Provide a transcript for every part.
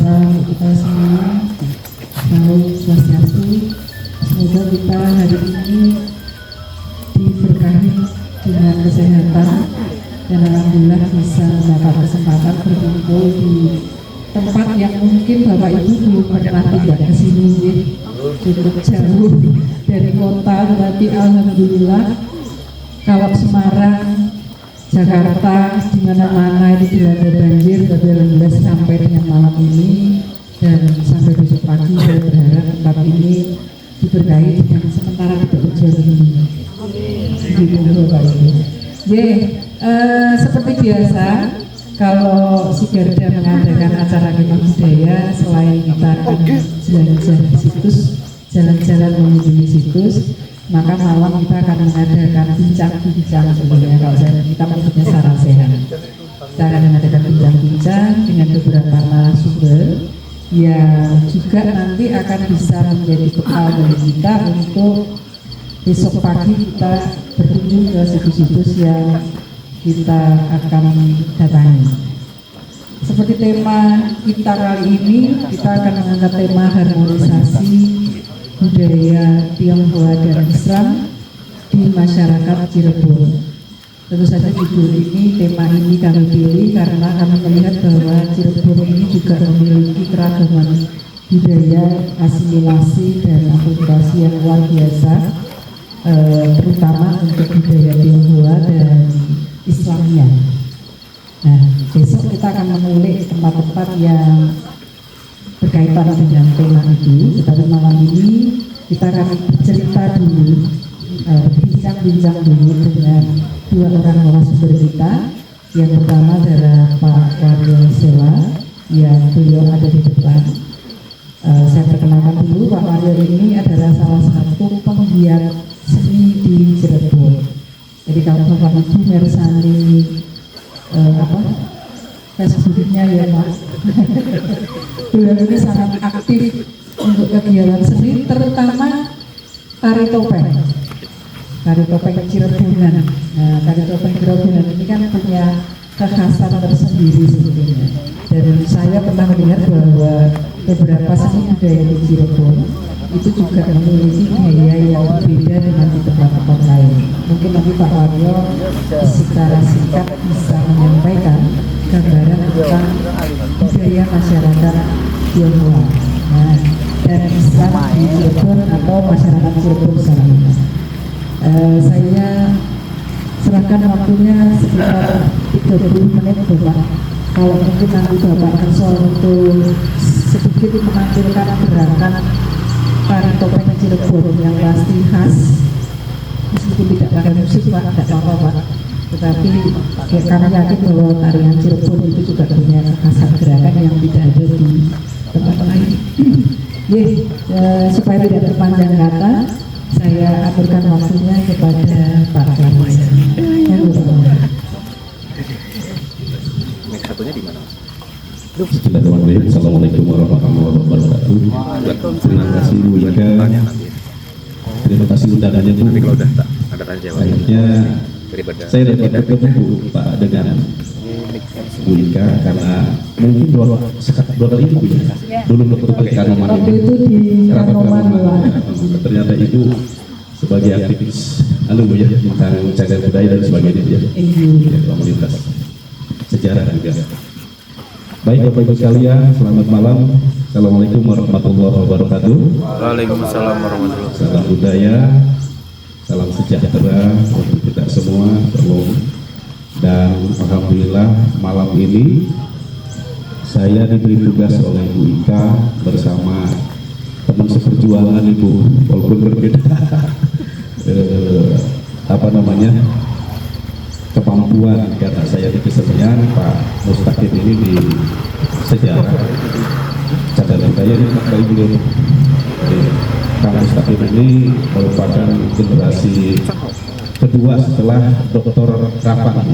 doa kita semua selalu swastiastu. Semoga kita hari ini diberkahi dengan kesehatan dan alhamdulillah bisa mendapat kesempatan berkumpul di tempat yang mungkin Bapak Ibu belum pernah tidak ke sini, cukup jauh dari kota, tapi alhamdulillah kalau Semarang, Jakarta, di mana-mana itu dilanda banjir, tapi alhamdulillah sampai dengan malam ini dan sampai besok pagi saya berharap tempat ini diberkahi dengan sementara tidak hujan ini. Gitu Bapak Ibu. Seperti biasa, kalau Sugarda mengadakan acara kemah budaya, selain kita akan jalan-jalan situs, jalan-jalan mengunjungi situs, maka malam kita akan mengadakan bincang-bincang sebenarnya kalau kita maksudnya secara sehat. Kita akan mengadakan bincang-bincang dengan beberapa narasumber yang juga nanti akan bisa menjadi bekal bagi kita untuk besok pagi kita berkunjung ke situs-situs yang kita akan datangi. Seperti tema kita kali ini, kita akan mengangkat tema harmonisasi budaya Tionghoa dan Islam di masyarakat Cirebon. Tentu saja judul ini, tema ini kami pilih karena kami melihat bahwa Cirebon ini juga memiliki keragaman budaya, asimilasi dan akulturasi yang luar biasa, terutama untuk budaya Tionghoa dan Islamnya. Nah, besok kita akan mengulik tempat-tempat yang berkaitan dengan tema itu, tetapi malam ini kita akan bercerita dulu, bincang-bincang dulu dengan dua orang narasumber kita. Yang pertama adalah Pak Waryo Sela, yang beliau ada di depan. Saya perkenalkan dulu, Pak Waryo ini adalah salah satu penggiat seni di Cirebon. Jadi kalau Bapak Ibu mersani Facebooknya ya Mas, beliau ini sangat aktif untuk kegiatan seni, terutama tari topeng Cirebonan. Nah, tari topeng Cirebonan ini kan punya kekhasan tersendiri sebetulnya. Dan saya pernah melihat bahwa beberapa seni budaya di Cirebon itu juga memiliki gaya yang berbeda dengan di tempat-tempat lain. Mungkin nanti Pak Waryo secara singkat bisa menyampaikan gambaran tentang budaya masyarakat Tionghoa dan Islam di Cirebon atau masyarakat Cirebon sana. Saya serahkan waktunya sekitar 30 menit Bapak. Kalau mungkin nanti Bapak Ansor untuk sedikit menampilkan gerakan tari topeng Cirebon yang pasti khas, meskipun tidak pakai musik Pak, tidak apa-apa Pak, tetapi kami yakin bahwa tarian Cirebon itu juga punya kekhasan gerakan yang tidak ada di tempat lain. Supaya tidak berpanjang kata, saya aturkan waktunya kepada Pak Waryo. Satunya di mana? Bismillahirrahmanirrahim. Assalamualaikum warahmatullahi wabarakatuh. Terima kasih Bu Ika. Terima kasih undangannya Bu. Nanti kalau udah tak ada tanya jawab. Akhirnya saya dapat bertemu Bu Pak dengan Bu Ika karena mungkin dua kali Bu ya. Dulu waktu ke Kanoman Waktu itu di Kanoman. Ternyata Ibu sebagai aktivis Bu ya tentang cagar budaya dan sebagainya ya. Komunitas sejarah juga. Baik Bapak Ibu sekalian, selamat malam. Assalamualaikum warahmatullahi wabarakatuh. Waalaikumsalam warahmatullahi wabarakatuh. Salam budaya, salam sejahtera untuk kita semua. Dan alhamdulillah malam ini saya diberi tugas oleh Bu Ika bersama teman seperjuangan Ibu, walaupun berbeda kemampuan karena saya di kesenian, Pak Mustaqim ini di sejarah cagar budaya ini Pak Ibu. Pak Mustaqim ini merupakan generasi kedua setelah Dr. Rapan,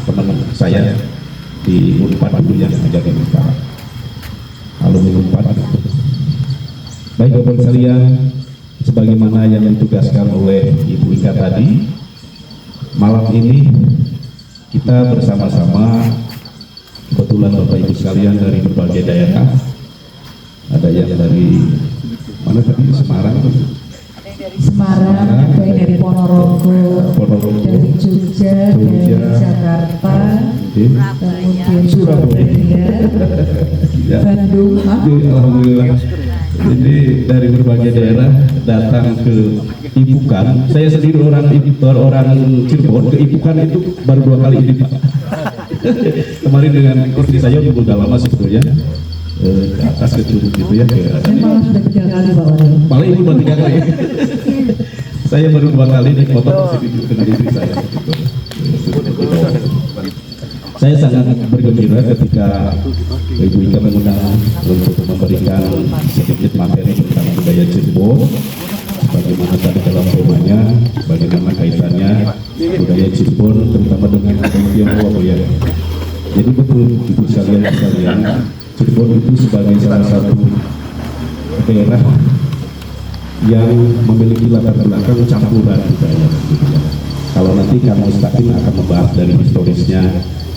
teman saya di Unpad dulu yang menjadi Pak alumni Unpad. Baik Bapak sekalian, sebagaimana yang ditugaskan oleh Ibu Ika tadi, malam ini kita bersama-sama, kebetulan Bapak Ibu sekalian dari berbagai daerah, ada yang dari mana tadi, Semarang, Dari Semarang, ada yang dari Ponorogo, dari Jogja, dari Jakarta, kemudian Surabaya, ya. Bandung. Alhamdulillah. Jadi dari berbagai daerah datang ke Ipukan. Saya sendiri orang Cirebon, ke Ipukan itu baru 2 kali ini, Pak. Kemarin dengan istri saya udah lama sebetulnya, ke atas ke Curug gitu ya. Saya malah sudah 3 kali Pak Wali. Malah ini baru 3 kali. Saya baru 2 kali naik motor ke sini dengan istri saya. Saya sangat bergembira ketika Ibu Ika mengundang untuk memberikan sedikit materi tentang budaya Cirebon, bagaimana tadi dalam temanya, bagaimana kaitannya budaya Cirebon terutama dengan Tionghoa ya. Jadi betul Ibu sekalian, Cirebon itu sebagai salah satu daerah yang memiliki latar belakang campuran budaya. Kalau nanti Kang Mustaqim akan membahas dari historisnya,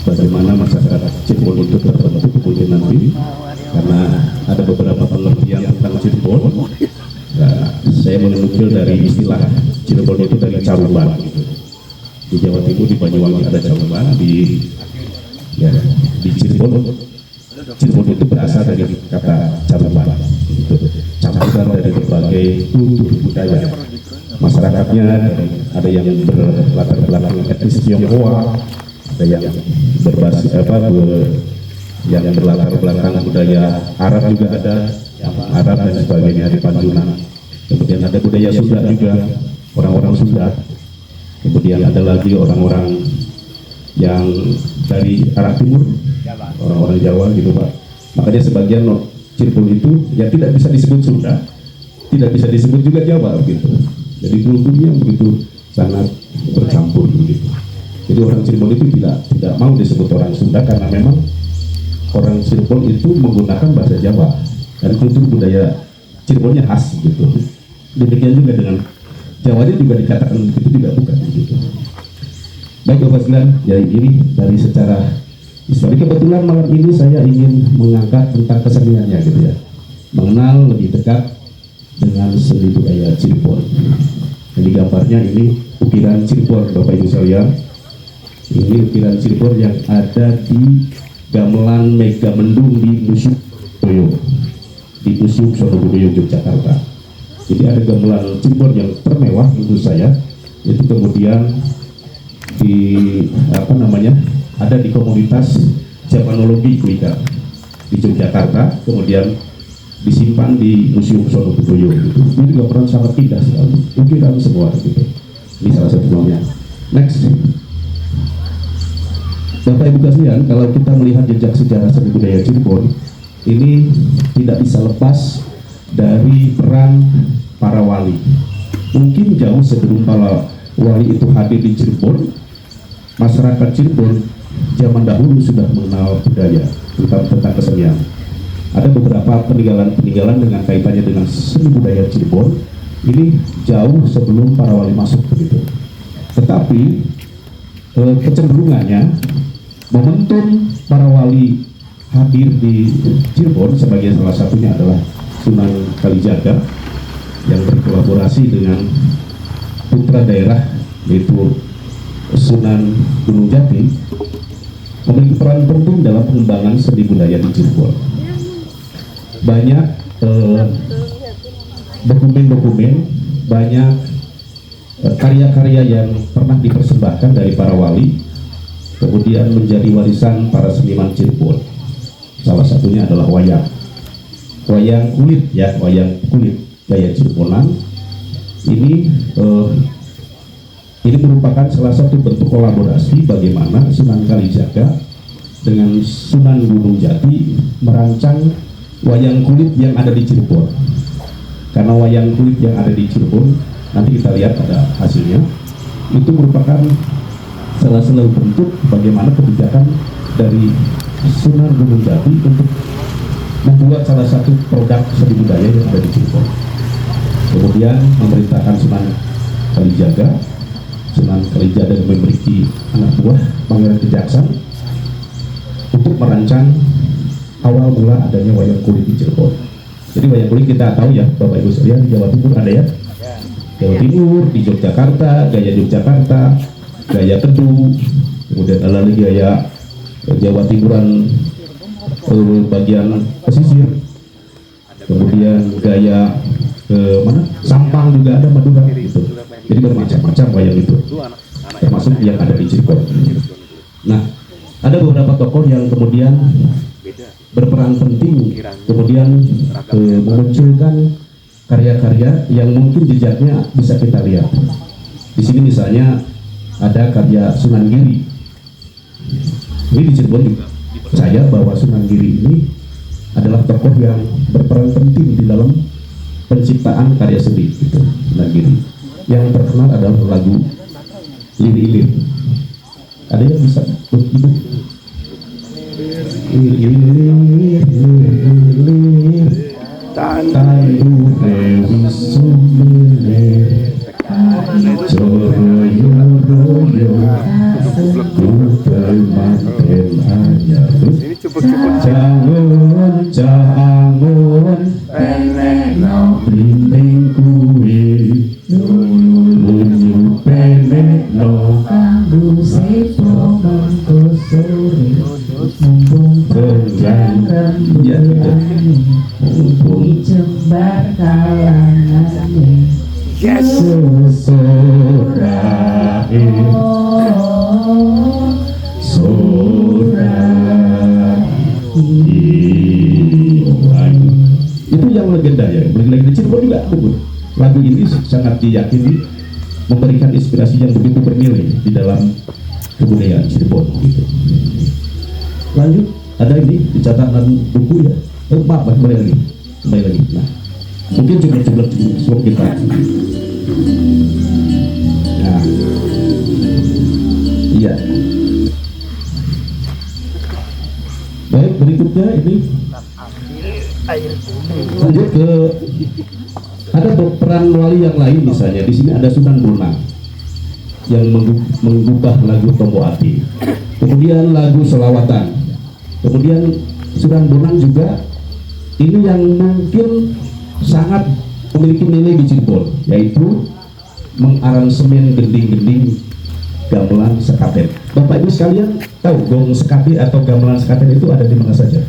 bagaimana masyarakat Cirebon itu terbentuk kemudian nanti, karena ada beberapa pengertian tentang Cirebon. Nah, saya menukil dari istilah Cirebon itu dari Caruban. Gitu. Di Jawa Timur, di Banyuwangi ada Caruban, di Cirebon itu berasal dari kata Caruban. Gitu. Campuran dari berbagai kultur budaya. Masyarakatnya ada yang berlatar belakang etnis Tionghoa, ada yang berbasis yang berlatar belakang budaya Arab juga ada, Arab dan sebagainya di Panjunan. Kemudian ada budaya Sunda juga, orang-orang Sunda. Kemudian ada lagi orang-orang yang dari arah timur, orang-orang Jawa gitu Pak. Makanya sebagian Cirebon itu ya tidak bisa disebut Sunda, tidak bisa disebut juga Jawa gitu. Jadi kulturnya begitu sangat bercampur begitu. Jadi orang Cirebon itu tidak mau disebut orang Sunda karena memang orang Cirebon itu menggunakan bahasa Jawa dan kultur budaya Cirebonnya khas gitu. Demikian juga dengan Jawanya juga dikatakan begitu juga bukan gitu. Baik Bapak sekalian, ya ini dari secara histori. Kebetulan malam ini saya ingin mengangkat tentang keseniannya gitu ya, mengenal lebih dekat dengan seni budaya Cirebon. Jadi gambarnya ini ukiran Cirebon Bapak Ibu sekalian. Ini ukiran Cirebon yang ada di gamelan Megamendung di Museum Sonobudoyo Yogyakarta. Jadi ada gamelan Cirebon yang termewah menurut saya, itu kemudian ada di komunitas Javanologi Kuika di Yogyakarta, kemudian disimpan di Museum Sonobudoyo gitu. Ini gambaran sangat indah sekali, ukiran semua gitu. Ini salah satu contohnya. Next. Bapak Ibu sekalian, kalau kita melihat jejak sejarah seni budaya Cirebon, ini tidak bisa lepas dari peran para wali. Mungkin jauh sebelum para wali itu hadir di Cirebon, masyarakat Cirebon zaman dahulu sudah mengenal budaya tentang kesenian. Ada beberapa peninggalan dengan kaitannya dengan seni budaya Cirebon ini jauh sebelum para wali masuk begitu. Tetapi kecenderungannya momentum para wali hadir di Cirebon sebagai salah satunya adalah Sunan Kalijaga yang berkolaborasi dengan putra daerah yaitu Sunan Gunung Jati, memiliki peran penting dalam pengembangan seni budaya di Cirebon. Banyak dokumen-dokumen, banyak karya-karya yang pernah dipersembahkan dari para wali kemudian menjadi warisan para seniman Cirebon. Salah satunya adalah wayang kulit ya, wayang kulit gaya Cirebonan. Ini merupakan salah satu bentuk kolaborasi bagaimana Sunan Kalijaga dengan Sunan Gunung Jati merancang wayang kulit yang ada di Cirebon. Karena wayang kulit yang ada di Cirebon, nanti kita lihat ada hasilnya, itu merupakan salah satu bentuk bagaimana kebijakan dari Sunan Gunung Jati untuk membuat salah satu produk seni budaya yang ada di Cirebon. Kemudian memerintahkan Sunan Kalijaga memiliki anak buah Pangeran Kejaksan untuk merancang awal mula adanya wayang kulit di Cirebon. Jadi wayang kulit kita tahu ya Bapak Ibu sekalian, di Jawa Timur ada ya. Jawa Timur, di Yogyakarta, gaya Yogyakarta, gaya Kedu, kemudian ada lagi gaya Jawa Timuran bagian pesisir, kemudian gaya mana Sampang juga ada, Madura gitu. Jadi bermacam-macam wayang itu, termasuk yang ada di Cirebon. Nah, ada beberapa tokoh yang kemudian berperan penting, kemudian memunculkan karya-karya yang mungkin jejaknya bisa kita lihat. Di sini misalnya ada karya Sunan Giri. Ini di Cirebon juga percaya bahwa Sunan Giri ini adalah tokoh yang berperan penting di dalam penciptaan karya seni gitu. Sunan Giri yang terkenal adalah lagu Lir-Ilir. Ada yang bisa ibu? Lir-Ilir Tandu Dewi Sumilir Joroyo-royo Kutel manten anyar. Jangun penekno blimbing kuwi lunyu penekno kanggo sepo mangko sore mumpung berjalan mumpung jembar kalangane sesorae itu yang legenda ya, legenda Cirebon juga betul. Lagu ini sangat diyakini memberikan inspirasi yang begitu bernilai di dalam kebudayaan Cirebon gitu. Lanjut, ada ini di catatan buku ya. Maaf, kembali lagi. Nah, mungkin coba kita. Nah, iya. Baik, berikutnya ini lanjut ke ada peran wali yang lain, misalnya di sini ada Sunan Bonang yang mengubah lagu Tombo Ati, kemudian lagu Selawatan, kemudian Sunan Bonang juga ini yang mungkin sangat memiliki nilai di Cirebon, yaitu mengaransemen gending-gending gamelan sekaten. Bapak Ibu sekalian tahu gong sekaten atau gamelan sekaten itu ada di mana saja?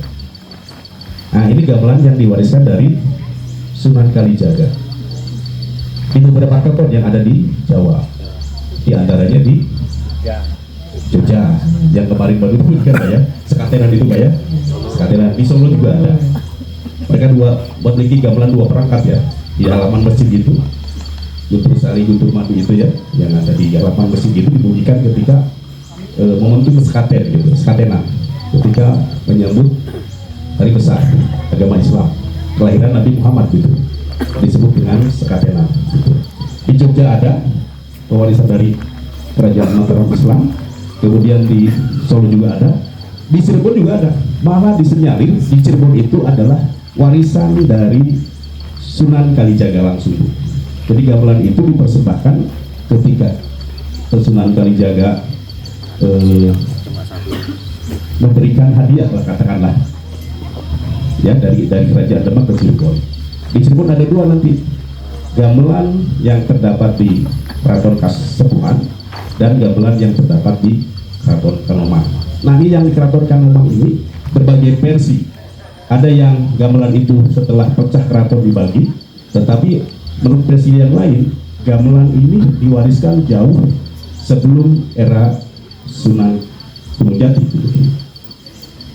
Nah, ini gamelan yang diwariskan dari Sunan Kalijaga di beberapa keraton yang ada di Jawa, di antaranya di Jogja yang kemarin baru disebutkan ya, sekatenan itu ya, sekatenan di Solo juga ada. Mereka memiliki gamelan dua perangkat ya, di halaman masjid itu, Guntur Sari, Guntur Madu itu ya, yang ada di halaman masjid itu dibunyikan ketika momentum sekaten gitu, sekatenan, ketika menyambut hari besar agama Islam, kelahiran Nabi Muhammad gitu, disebut dengan sekatenan gitu. Di Jogja ada pewarisan dari kerajaan Mataram Islam, kemudian di Solo juga ada, di Cirebon juga ada, malah disinyalir di Cirebon itu adalah warisan dari Sunan Kalijaga langsung. Jadi gamelan itu dipersembahkan ketika Sunan Kalijaga memberikan hadiah lah katakanlah ya dari kerajaan Demak ke Cirebon. Di Cirebon ada dua nanti, gamelan yang terdapat di Keraton Kasepuhan dan gamelan yang terdapat di Keraton Kanoman. Nah, ini yang di Keraton Kanoman ini berbagai versi. Ada yang gamelan itu setelah pecah keraton dibagi, tetapi menurut versi yang lain gamelan ini diwariskan jauh sebelum era Sunan Gunung Jati gitu.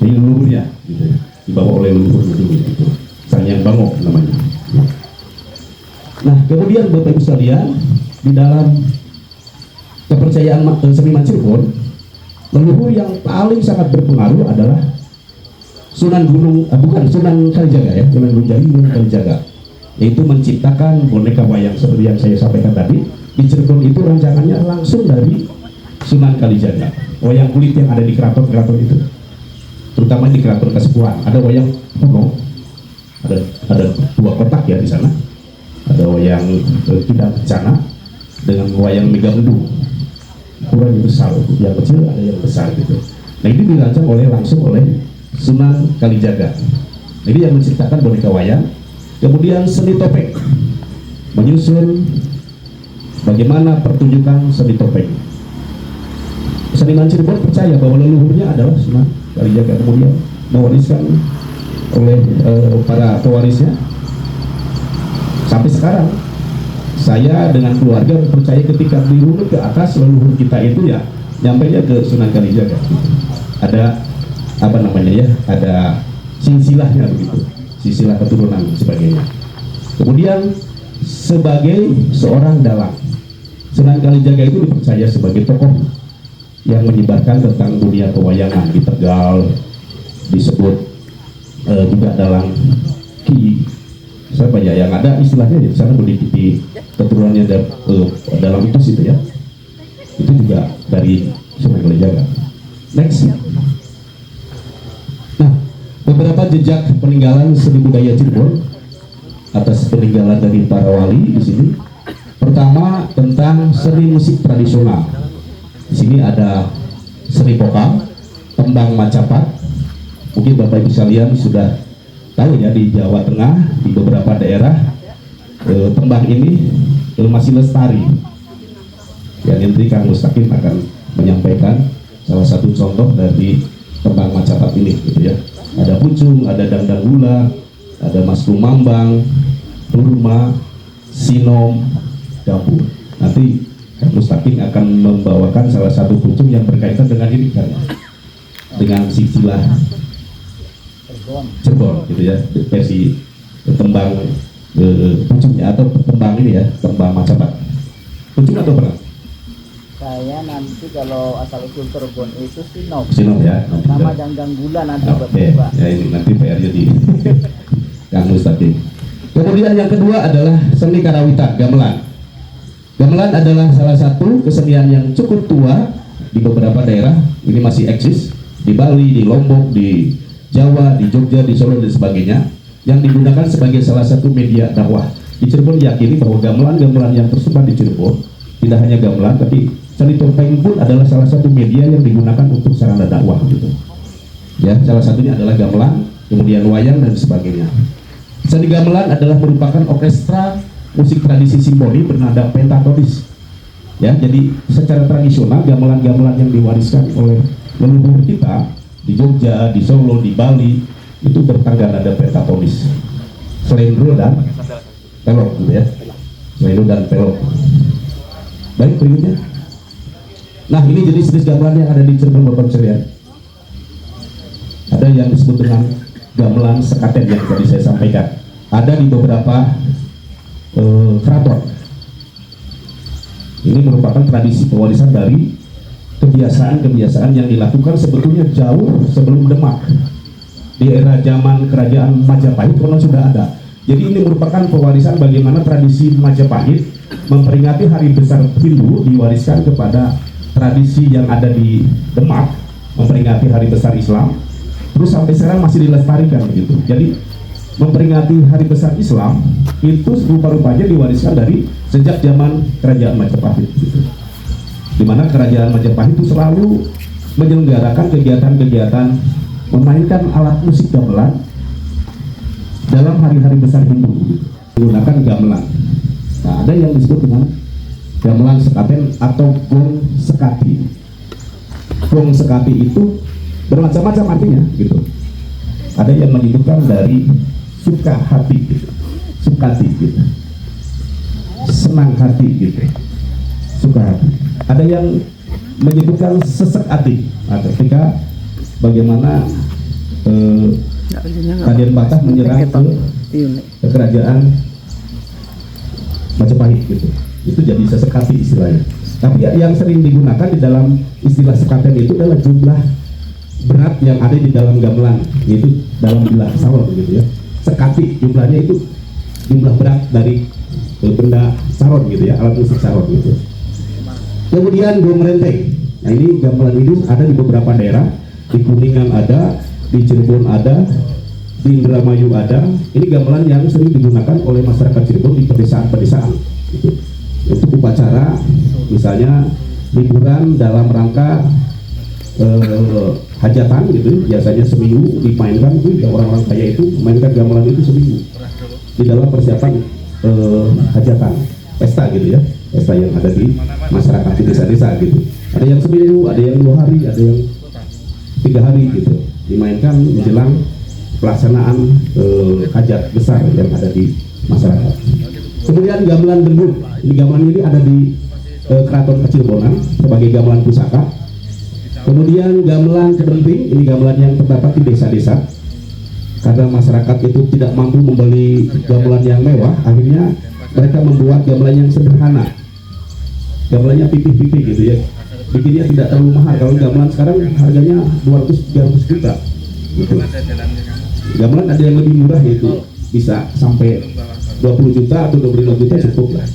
Jadi leluhurnya gitu, dibawa oleh leluhur dulu gitu, Sanghyang Bangok namanya. Nah, kemudian Bapak Ibu sekalian, di dalam kepercayaan seniman Cirebon, leluhur yang paling sangat berpengaruh adalah Sunan Kalijaga ya, Sunan Gunung Jati, Sunan Kalijaga, yaitu menciptakan boneka wayang seperti yang saya sampaikan tadi. Di Cirebon itu rancangannya langsung dari Sunan Kalijaga, wayang kulit yang ada di keraton-keraton itu, terutama di Keraton Kasepuhan. Ada wayang kuno, ada dua kotak ya di sana, ada wayang Kidang Kencana dengan wayang Megamendung, ukurannya besar, yang kecil ada yang besar gitu. Nah, ini dirancang langsung oleh Sunan Kalijaga. Jadi yang menciptakan boneka wayang Kemudian seni topeng, menyusun bagaimana pertunjukan seni topeng. Seniman Cirebon percaya bahwa leluhurnya adalah Sunan Kalijaga, kemudian mewariskan oleh para pewarisnya. Sampai sekarang saya dengan keluarga percaya ketika dirunut ke atas leluhur kita itu ya nyampainya ke Sunan Kalijaga. Ada apa namanya ya, ada silsilahnya begitu, silsilah keturunan dan sebagainya. Kemudian sebagai seorang dalang, Sunan Kalijaga itu dipercaya sebagai tokoh yang menyebarkan tentang dunia pewayangan di Tegal, disebut juga dalang Ki siapa ya, yang ada istilahnya di sana di keturunannya dalam itu situ ya, itu juga dari Sunan Kalijaga. Next. Nah, beberapa jejak peninggalan seni budaya Cirebon atas peninggalan dari para wali di sini. Pertama tentang seni musik tradisional. Di sini ada seni vokal, tembang Macapat. Mungkin Bapak Ibu sekalian sudah tahu ya, di Jawa Tengah di beberapa daerah tembang ini masih lestari. Ya, nanti Kang Mustaqim akan menyampaikan salah satu contoh dari tembang Macapat ini, gitu ya. Ada Pucung, ada Dangdang Gula, ada Mas Kumambang, Durma, Sinom, Dapur. Nanti Kang Mustaqim akan membawakan salah satu pucung yang berkaitan dengan ini kan, dengan silsilah Cirebon, gitu ya, versi tembang pucungnya atau tembang ini ya, tembang Macapat. Pucung atau pernah? Saya nanti kalau asal usul Cirebon itu Sinom. Sinom ya. Nama Dangdang Gula nanti buat Oke, Bapak. ya ini nanti PR jadi Kang Mustaqim. Kemudian yang kedua adalah seni karawitan, gamelan. Gamelan adalah salah satu kesenian yang cukup tua di beberapa daerah, ini masih eksis di Bali, di Lombok, di Jawa, di Jogja, di Solo dan sebagainya, yang digunakan sebagai salah satu media dakwah. Di Cirebon diyakini bahwa gamelan-gamelan yang tersebar di Cirebon tidak hanya gamelan, tapi seni topeng pun adalah salah satu media yang digunakan untuk sarana dakwah gitu. Ya, salah satunya adalah gamelan, kemudian wayang dan sebagainya. Seni gamelan adalah merupakan orkestra musik tradisi simfoni bernada pentatonis. Ya, jadi secara tradisional gamelan-gamelan yang diwariskan oleh leluhur kita di Jogja, di Solo, di Bali itu bertangga nada pentatonis. Slendro dan pelok gitu ya. Slendro dan pelok. Baik, berikutnya. Nah, ini jenis-jenis gamelan yang ada di Cirebon Bapak sekalian. Ada yang disebut dengan gamelan sekaten yang tadi saya sampaikan. Ada di beberapa keraton. Ini merupakan tradisi pewarisan dari kebiasaan-kebiasaan yang dilakukan sebetulnya jauh sebelum Demak. Di era zaman kerajaan Majapahit konon sudah ada. Jadi ini merupakan pewarisan bagaimana tradisi Majapahit memperingati hari besar Hindu diwariskan kepada tradisi yang ada di Demak memperingati hari besar Islam. Terus sampai sekarang masih dilestarikan begitu. Jadi memperingati hari besar Islam itu rupa-rupanya diwariskan dari sejak zaman kerajaan Majapahit gitu. Dimana kerajaan Majapahit itu selalu menyelenggarakan kegiatan-kegiatan memainkan alat musik gamelan dalam hari-hari besar Hindu gitu. Menggunakan gamelan. Nah, ada yang disebut dengan gamelan sekaten atau gong sekati. Gong sekati itu bermacam-macam artinya gitu. Ada yang menyebutkan dari suka hati gitu, sukati gitu, senang hati gitu, suka hati. Ada yang menyebutkan sesek hati. Nah, ketika bagaimana Raden Patah menyerang ke kerajaan Majapahit gitu, itu jadi sesek hati istilahnya. Tapi yang sering digunakan di dalam istilah sekaten itu adalah jumlah berat yang ada di dalam gamelan, itu dalam bilah saron gitu ya. Sekati jumlahnya itu jumlah berat dari benda saron gitu ya, alat musik saron gitu. Kemudian gong renteng. Nah, ini gamelan ini ada di beberapa daerah, di Kuningan ada, di Cirebon ada, di Indramayu ada. Ini gamelan yang sering digunakan oleh masyarakat Cirebon di pedesaan-pedesaan gitu. Untuk upacara misalnya liburan dalam rangka hajatan gitu, biasanya seminggu dimainkan tuh, orang-orang kaya itu mainkan gamelan itu seminggu di dalam persiapan hajatan, pesta gitu ya, pesta yang ada di masyarakat di desa-desa gitu. Ada yang seminggu, ada yang 2 hari, ada yang 3 hari gitu, dimainkan menjelang pelaksanaan hajat besar yang ada di masyarakat. Kemudian gamelan dendul, ini gamelan ini ada di Keraton Kacirbonan sebagai gamelan pusaka. Kemudian gamelan kedenting, ini gamelan yang terdapat di desa-desa. Karena masyarakat itu tidak mampu membeli gamelan yang mewah, akhirnya mereka membuat gamelan yang sederhana. Gamelannya pipih-pipih gitu ya. Bikinnya tidak terlalu mahal. Kalau gamelan sekarang harganya 200-300 juta. Gitu. Gamelan ada yang lebih murah, yaitu bisa sampai 20 juta atau 25 juta cukup lah.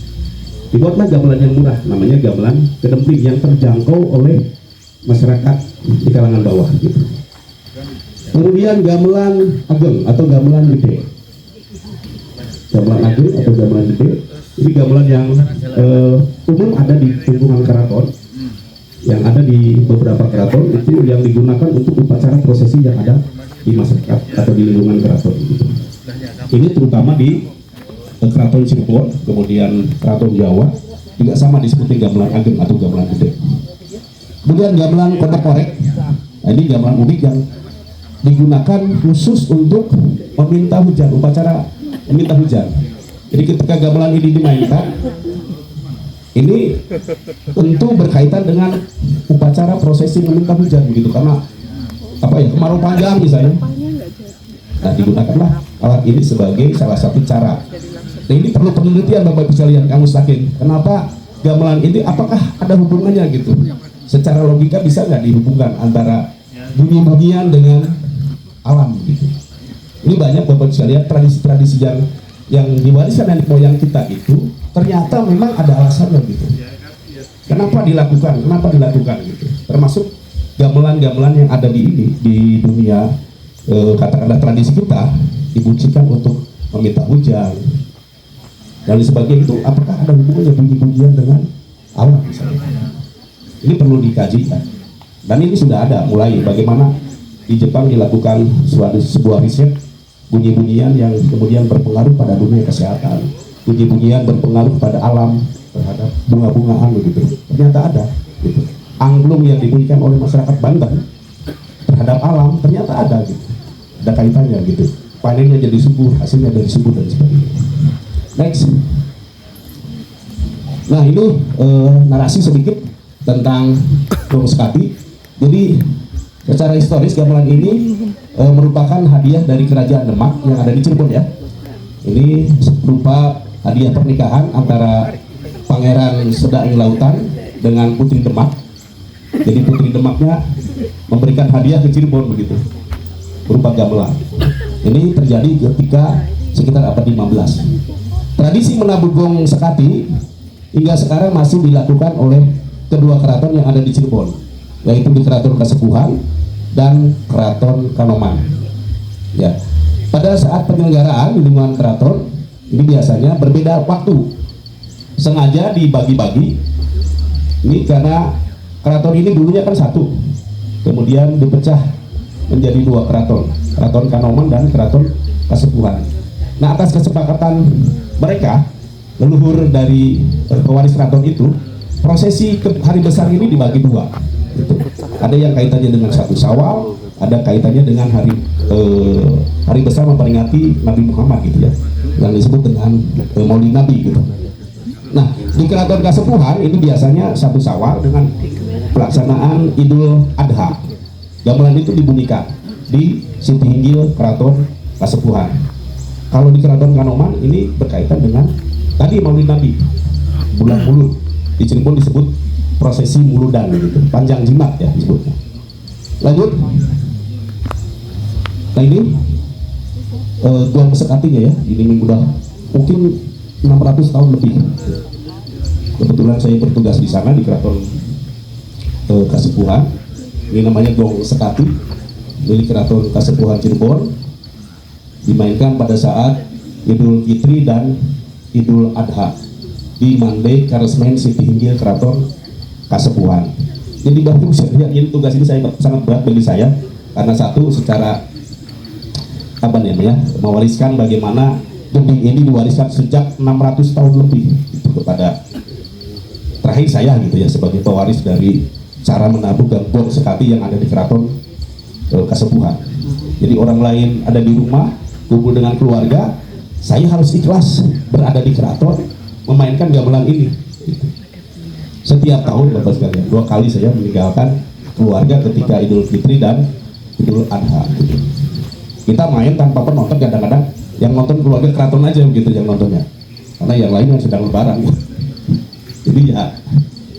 Dibuatlah gamelan yang murah, namanya gamelan kedemping yang terjangkau oleh masyarakat di kalangan bawah gitu. Kemudian gamelan ageng atau gamelan gede. Gamelan ageng atau gamelan gede, ini gamelan yang umum ada di lingkungan keraton, yang ada di beberapa keraton, itu yang digunakan untuk upacara prosesi yang ada di masyarakat atau di lingkungan keraton gitu. Ini terutama di keraton Cirebon, kemudian keraton Jawa juga sama disebutin gamelan ageng atau gamelan gede. Kemudian gamelan kotak korek, nah, ini gamelan unik yang digunakan khusus untuk meminta hujan, upacara meminta hujan. Jadi ketika gamelan ini dimainkan, ini tentu berkaitan dengan upacara prosesi meminta hujan begitu, karena apa ya, kemarau panjang misalnya. Nah, digunakanlah alat ini sebagai salah satu cara. Nah, ini perlu penelitian Bapak Ibu sekalian, Kang Mustaqim. Kenapa gamelan ini, apakah ada hubungannya gitu? Secara logika bisa nggak dihubungkan antara bunyi-bunyian dengan alam gitu? Ini banyak Bapak Ibu sekalian, tradisi-tradisi yang diwariskan nenek moyang kita itu ternyata memang ada alasannya gitu. Kenapa dilakukan? Kenapa dilakukan gitu? Termasuk gamelan-gamelan yang ada di dunia katakanlah tradisi kita dibuncikan untuk meminta hujan dan sebagainya. Itu apakah ada hubungannya bunyi-bunyian dengan alam misalnya? Ini perlu dikaji kan? Dan ini sudah ada mulai bagaimana di Jepang dilakukan sebuah riset bunyi-bunyian yang kemudian berpengaruh pada dunia kesehatan, bunyi-bunyian berpengaruh pada alam terhadap bunga-bungaan begitu. Ternyata ada gitu. Angklung yang dibunyikan oleh masyarakat Banten terhadap alam ternyata ada gitu. Ada kaitannya gitu. Panennya jadi subur, hasilnya dari subur dan sebagainya. Next. Nah, ini narasi sedikit tentang Gong Sekati. Jadi secara historis gamelan ini merupakan hadiah dari Kerajaan Demak yang ada di Cirebon ya. Ini berupa hadiah pernikahan antara Pangeran Sedaeng Lautan dengan Putri Demak. Jadi Putri Demaknya memberikan hadiah ke Cirebon begitu, berupa gamelan. Ini terjadi ketika sekitar abad 15. Tradisi menabuh Gong Sekati hingga sekarang masih dilakukan oleh kedua keraton yang ada di Cirebon, yaitu di Keraton Kasepuhan dan Keraton Kanoman. Ya, pada saat penyelenggaraan di lingkungan keraton ini biasanya berbeda waktu, sengaja dibagi-bagi. Ini karena keraton ini dulunya kan satu, kemudian dipecah menjadi 2 keraton, Keraton Kanoman dan Keraton Kasepuhan. Nah, atas kesepakatan mereka, leluhur dari pewaris keraton itu, prosesi hari besar ini dibagi 2 gitu. Ada yang kaitannya dengan 1 Syawal, ada kaitannya dengan hari besar memperingati Nabi Muhammad gitu ya, yang disebut dengan Maulid Nabi gitu. Nah, di Keraton Kasepuhan ini biasanya 1 Syawal dengan pelaksanaan Idul Adha. Gamelan itu dibunyikan di Siti Hinggil Keraton Kasepuhan. Kalau di Keraton Kanoman ini berkaitan dengan tadi Maulid Nabi, bulan Mulud. Di Cirebon disebut prosesi muludan gitu, panjang jimat ya disebutnya. Lanjut. Nah, ini Gong Sekatinya ya, ini udah mungkin 600 tahun lebih. Kebetulan saya bertugas di sana di Keraton Kasepuhan. Ini namanya Gong Sekati milik Keraton Kasepuhan Cirebon, dimainkan pada saat Idul Fitri dan Idul Adha di Mandai Karesmen Siti Hinggil Keraton Kasepuhan. Jadi Bapak Ibu sekalian, ini tugas ini saya sangat berat bagi saya karena satu secara apa namanya mewariskan bagaimana gending ini diwariskan sejak 600 tahun lebih gitu, kepada terakhir saya gitu ya sebagai pewaris dari cara menabuh gambon sekati yang ada di keraton Kasepuhan. Jadi orang lain ada di rumah kumpul dengan keluarga, saya harus ikhlas berada di keraton memainkan gamelan ini gitu. Setiap tahun Bapak sekalian 2 kali saya meninggalkan keluarga ketika Idul Fitri dan Idul Adha gitu. Kita main tanpa penonton, kadang-kadang yang nonton keluarga keraton aja begitu yang nontonnya, karena yang lainnya sedang lebaran gitu. Jadi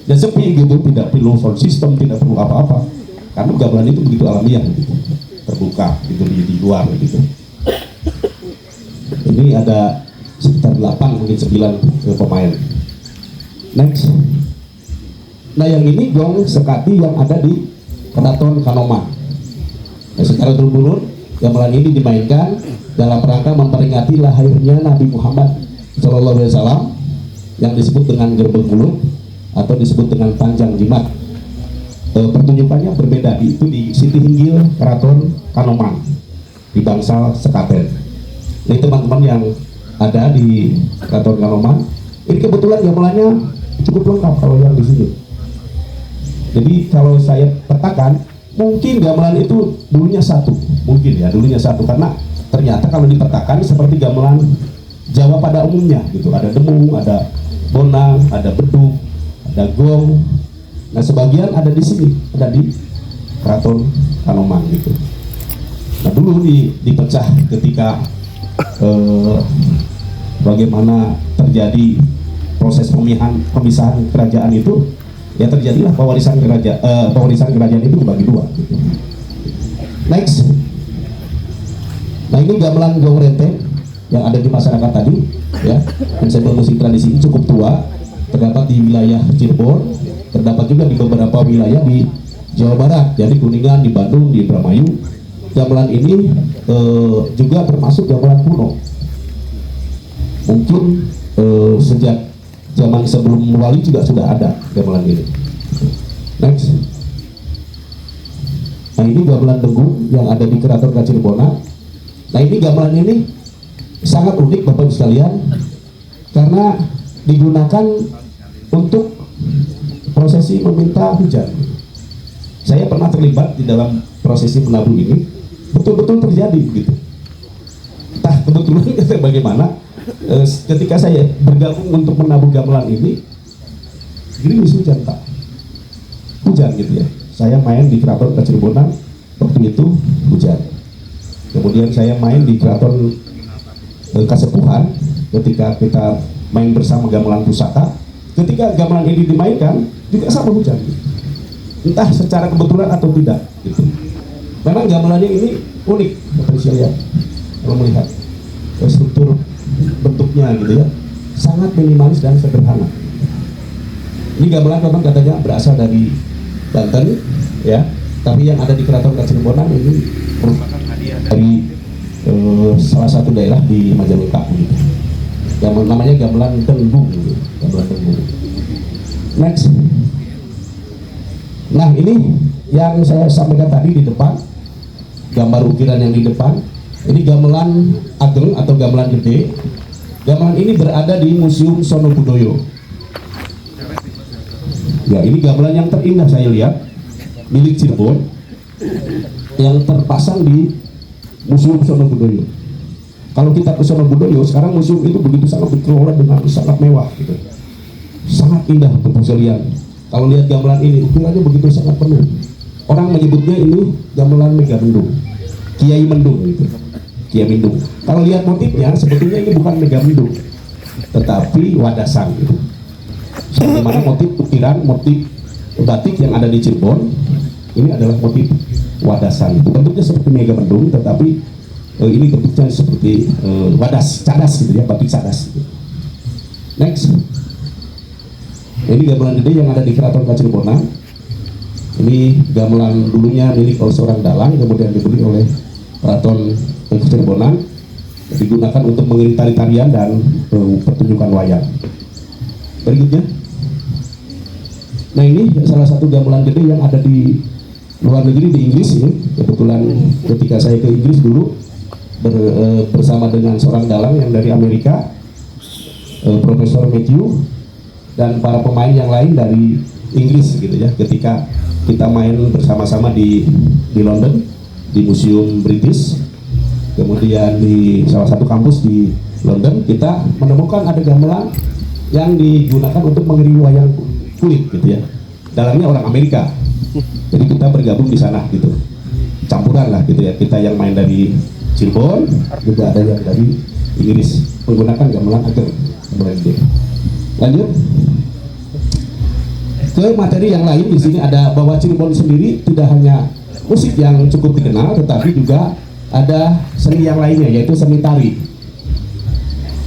ya sepi gitu, tidak perlu sound system, tidak perlu apa-apa, karena gamelan itu begitu alamiah gitu, terbuka gitu di luar gitu. Ini ada sekitar 8 mungkin 9 pemain. Next. Nah yang ini gong sekati yang ada di Keraton Kanoman. Nah, secara turun-temurun gamelan ini dimainkan dalam rangka memperingati lahirnya Nabi Muhammad SAW yang disebut dengan gerbang mulut atau disebut dengan panjang jimat. Pertunjukannya berbeda, itu di Siti Hinggil Keraton Kanoman di Bangsal Sekaten. Ini teman-teman yang ada di Keraton Kanoman, ini kebetulan gamelannya cukup lengkap kalau yang di sini. Jadi kalau saya petakan, mungkin gamelan itu dulunya satu, mungkin ya dulunya satu, karena ternyata kalau dipetakan seperti gamelan Jawa pada umumnya gitu, ada demung, ada bonang, ada beduk, ada gong. Nah sebagian ada di sini, ada di Keraton Kanoman gitu. Nah dulu dipecah ketika bagaimana terjadi proses pemisahan kerajaan itu, ya terjadilah pewarisan kerajaan itu dibagi 2 gitu. Next. Nah ini gamelan gong renteng yang ada di masyarakat tadi ya, ensemble musik tradisi ini cukup tua, terdapat di wilayah Cirebon, terdapat juga di beberapa wilayah di Jawa Barat, jadi Kuningan, di Bandung, di Indramayu. Gamelan ini juga termasuk gamelan kuno, mungkin sejak zaman sebelum wali juga sudah ada gamelan ini. Next. Nah ini gamelan Denggung yang ada di Keraton Kacirbonan. Nah ini gamelan ini sangat unik Bapak Ibu sekalian, karena digunakan untuk prosesi meminta hujan. Saya pernah terlibat di dalam prosesi menabuh ini, betul-betul terjadi gitu. Entah kebetulan bagaimana, ketika saya bergabung untuk menabuh gamelan ini, gerimis hujan tak? Hujan gitu ya. Saya main di Keraton Kacirbonan, waktu itu hujan. Kemudian saya main di Keraton Kasepuhan, ketika kita main bersama gamelan pusaka, ketika gamelan ini dimainkan juga sama hujan gitu. Entah secara kebetulan atau tidak gitu. Memang gamelannya ini unik Bapak sekalian, kalau melihat struktur bentuknya gitu ya, sangat minimalis dan sederhana. Ini gamelan memang katanya berasal dari Banten ya, tapi yang ada di Keraton Kacirbonan ini merupakan hadiah dari salah satu daerah di Majalengka gitu. Namanya gamelan Denggung gitu. Gamelan Denggung. Next. Nah ini yang saya sampaikan tadi di depan, gambar ukiran yang di depan, ini gamelan ageng atau gamelan gede. Gamelan ini berada di Museum Sonobudoyo. Ya ini gamelan yang terindah saya lihat, milik Cirebon, yang terpasang di Museum Sonobudoyo. Kalau kita ke Sonobudoyo, sekarang museum itu begitu sangat dikelola dengan sangat mewah gitu. Sangat indah Bapak sekalian. Kalau lihat gamelan ini, ukirannya begitu sangat penuh. Orang menyebutnya ini gamelan Megamendung, Kiai Mendung gitu. Kiai Mendung. Kalau lihat motifnya, sebetulnya ini bukan Megamendung, tetapi wadasan gitu. Sebagaimana motif ukiran, motif batik yang ada di Cirebon, ini adalah motif wadasan. Bentuknya seperti Megamendung, tetapi ini bentuknya seperti wadas, cadas gitu ya, batik cadas gitu. Next. Ini gamelan gede yang ada di Keraton Kacirbonan. Ini gamelan dulunya milik oleh seorang dalang, kemudian dibeli oleh Keraton Kacirbonan, digunakan untuk mengiring tari-tarian dan pertunjukan wayang. Berikutnya. Nah ini salah satu gamelan gede yang ada di luar negeri, di Inggris ini. Kebetulan ketika saya ke Inggris dulu bersama dengan seorang dalang yang dari Amerika, Profesor Matthew, dan para pemain yang lain dari Inggris gitu ya. Ketika kita main bersama-sama di London, di Museum British, kemudian di salah satu kampus di London, kita menemukan ada gamelan yang digunakan untuk mengiringi wayang kulit gitu ya. Dalangnya orang Amerika. Jadi kita bergabung di sana gitu. Campuran lah gitu ya. Kita yang main dari Cirebon, juga ada yang dari Inggris menggunakan gamelan agar blending. Lanjut ke materi yang lain. Di sini ada bahwa Cirebon sendiri tidak hanya musik yang cukup dikenal, tetapi juga ada seni yang lainnya, yaitu seni tari.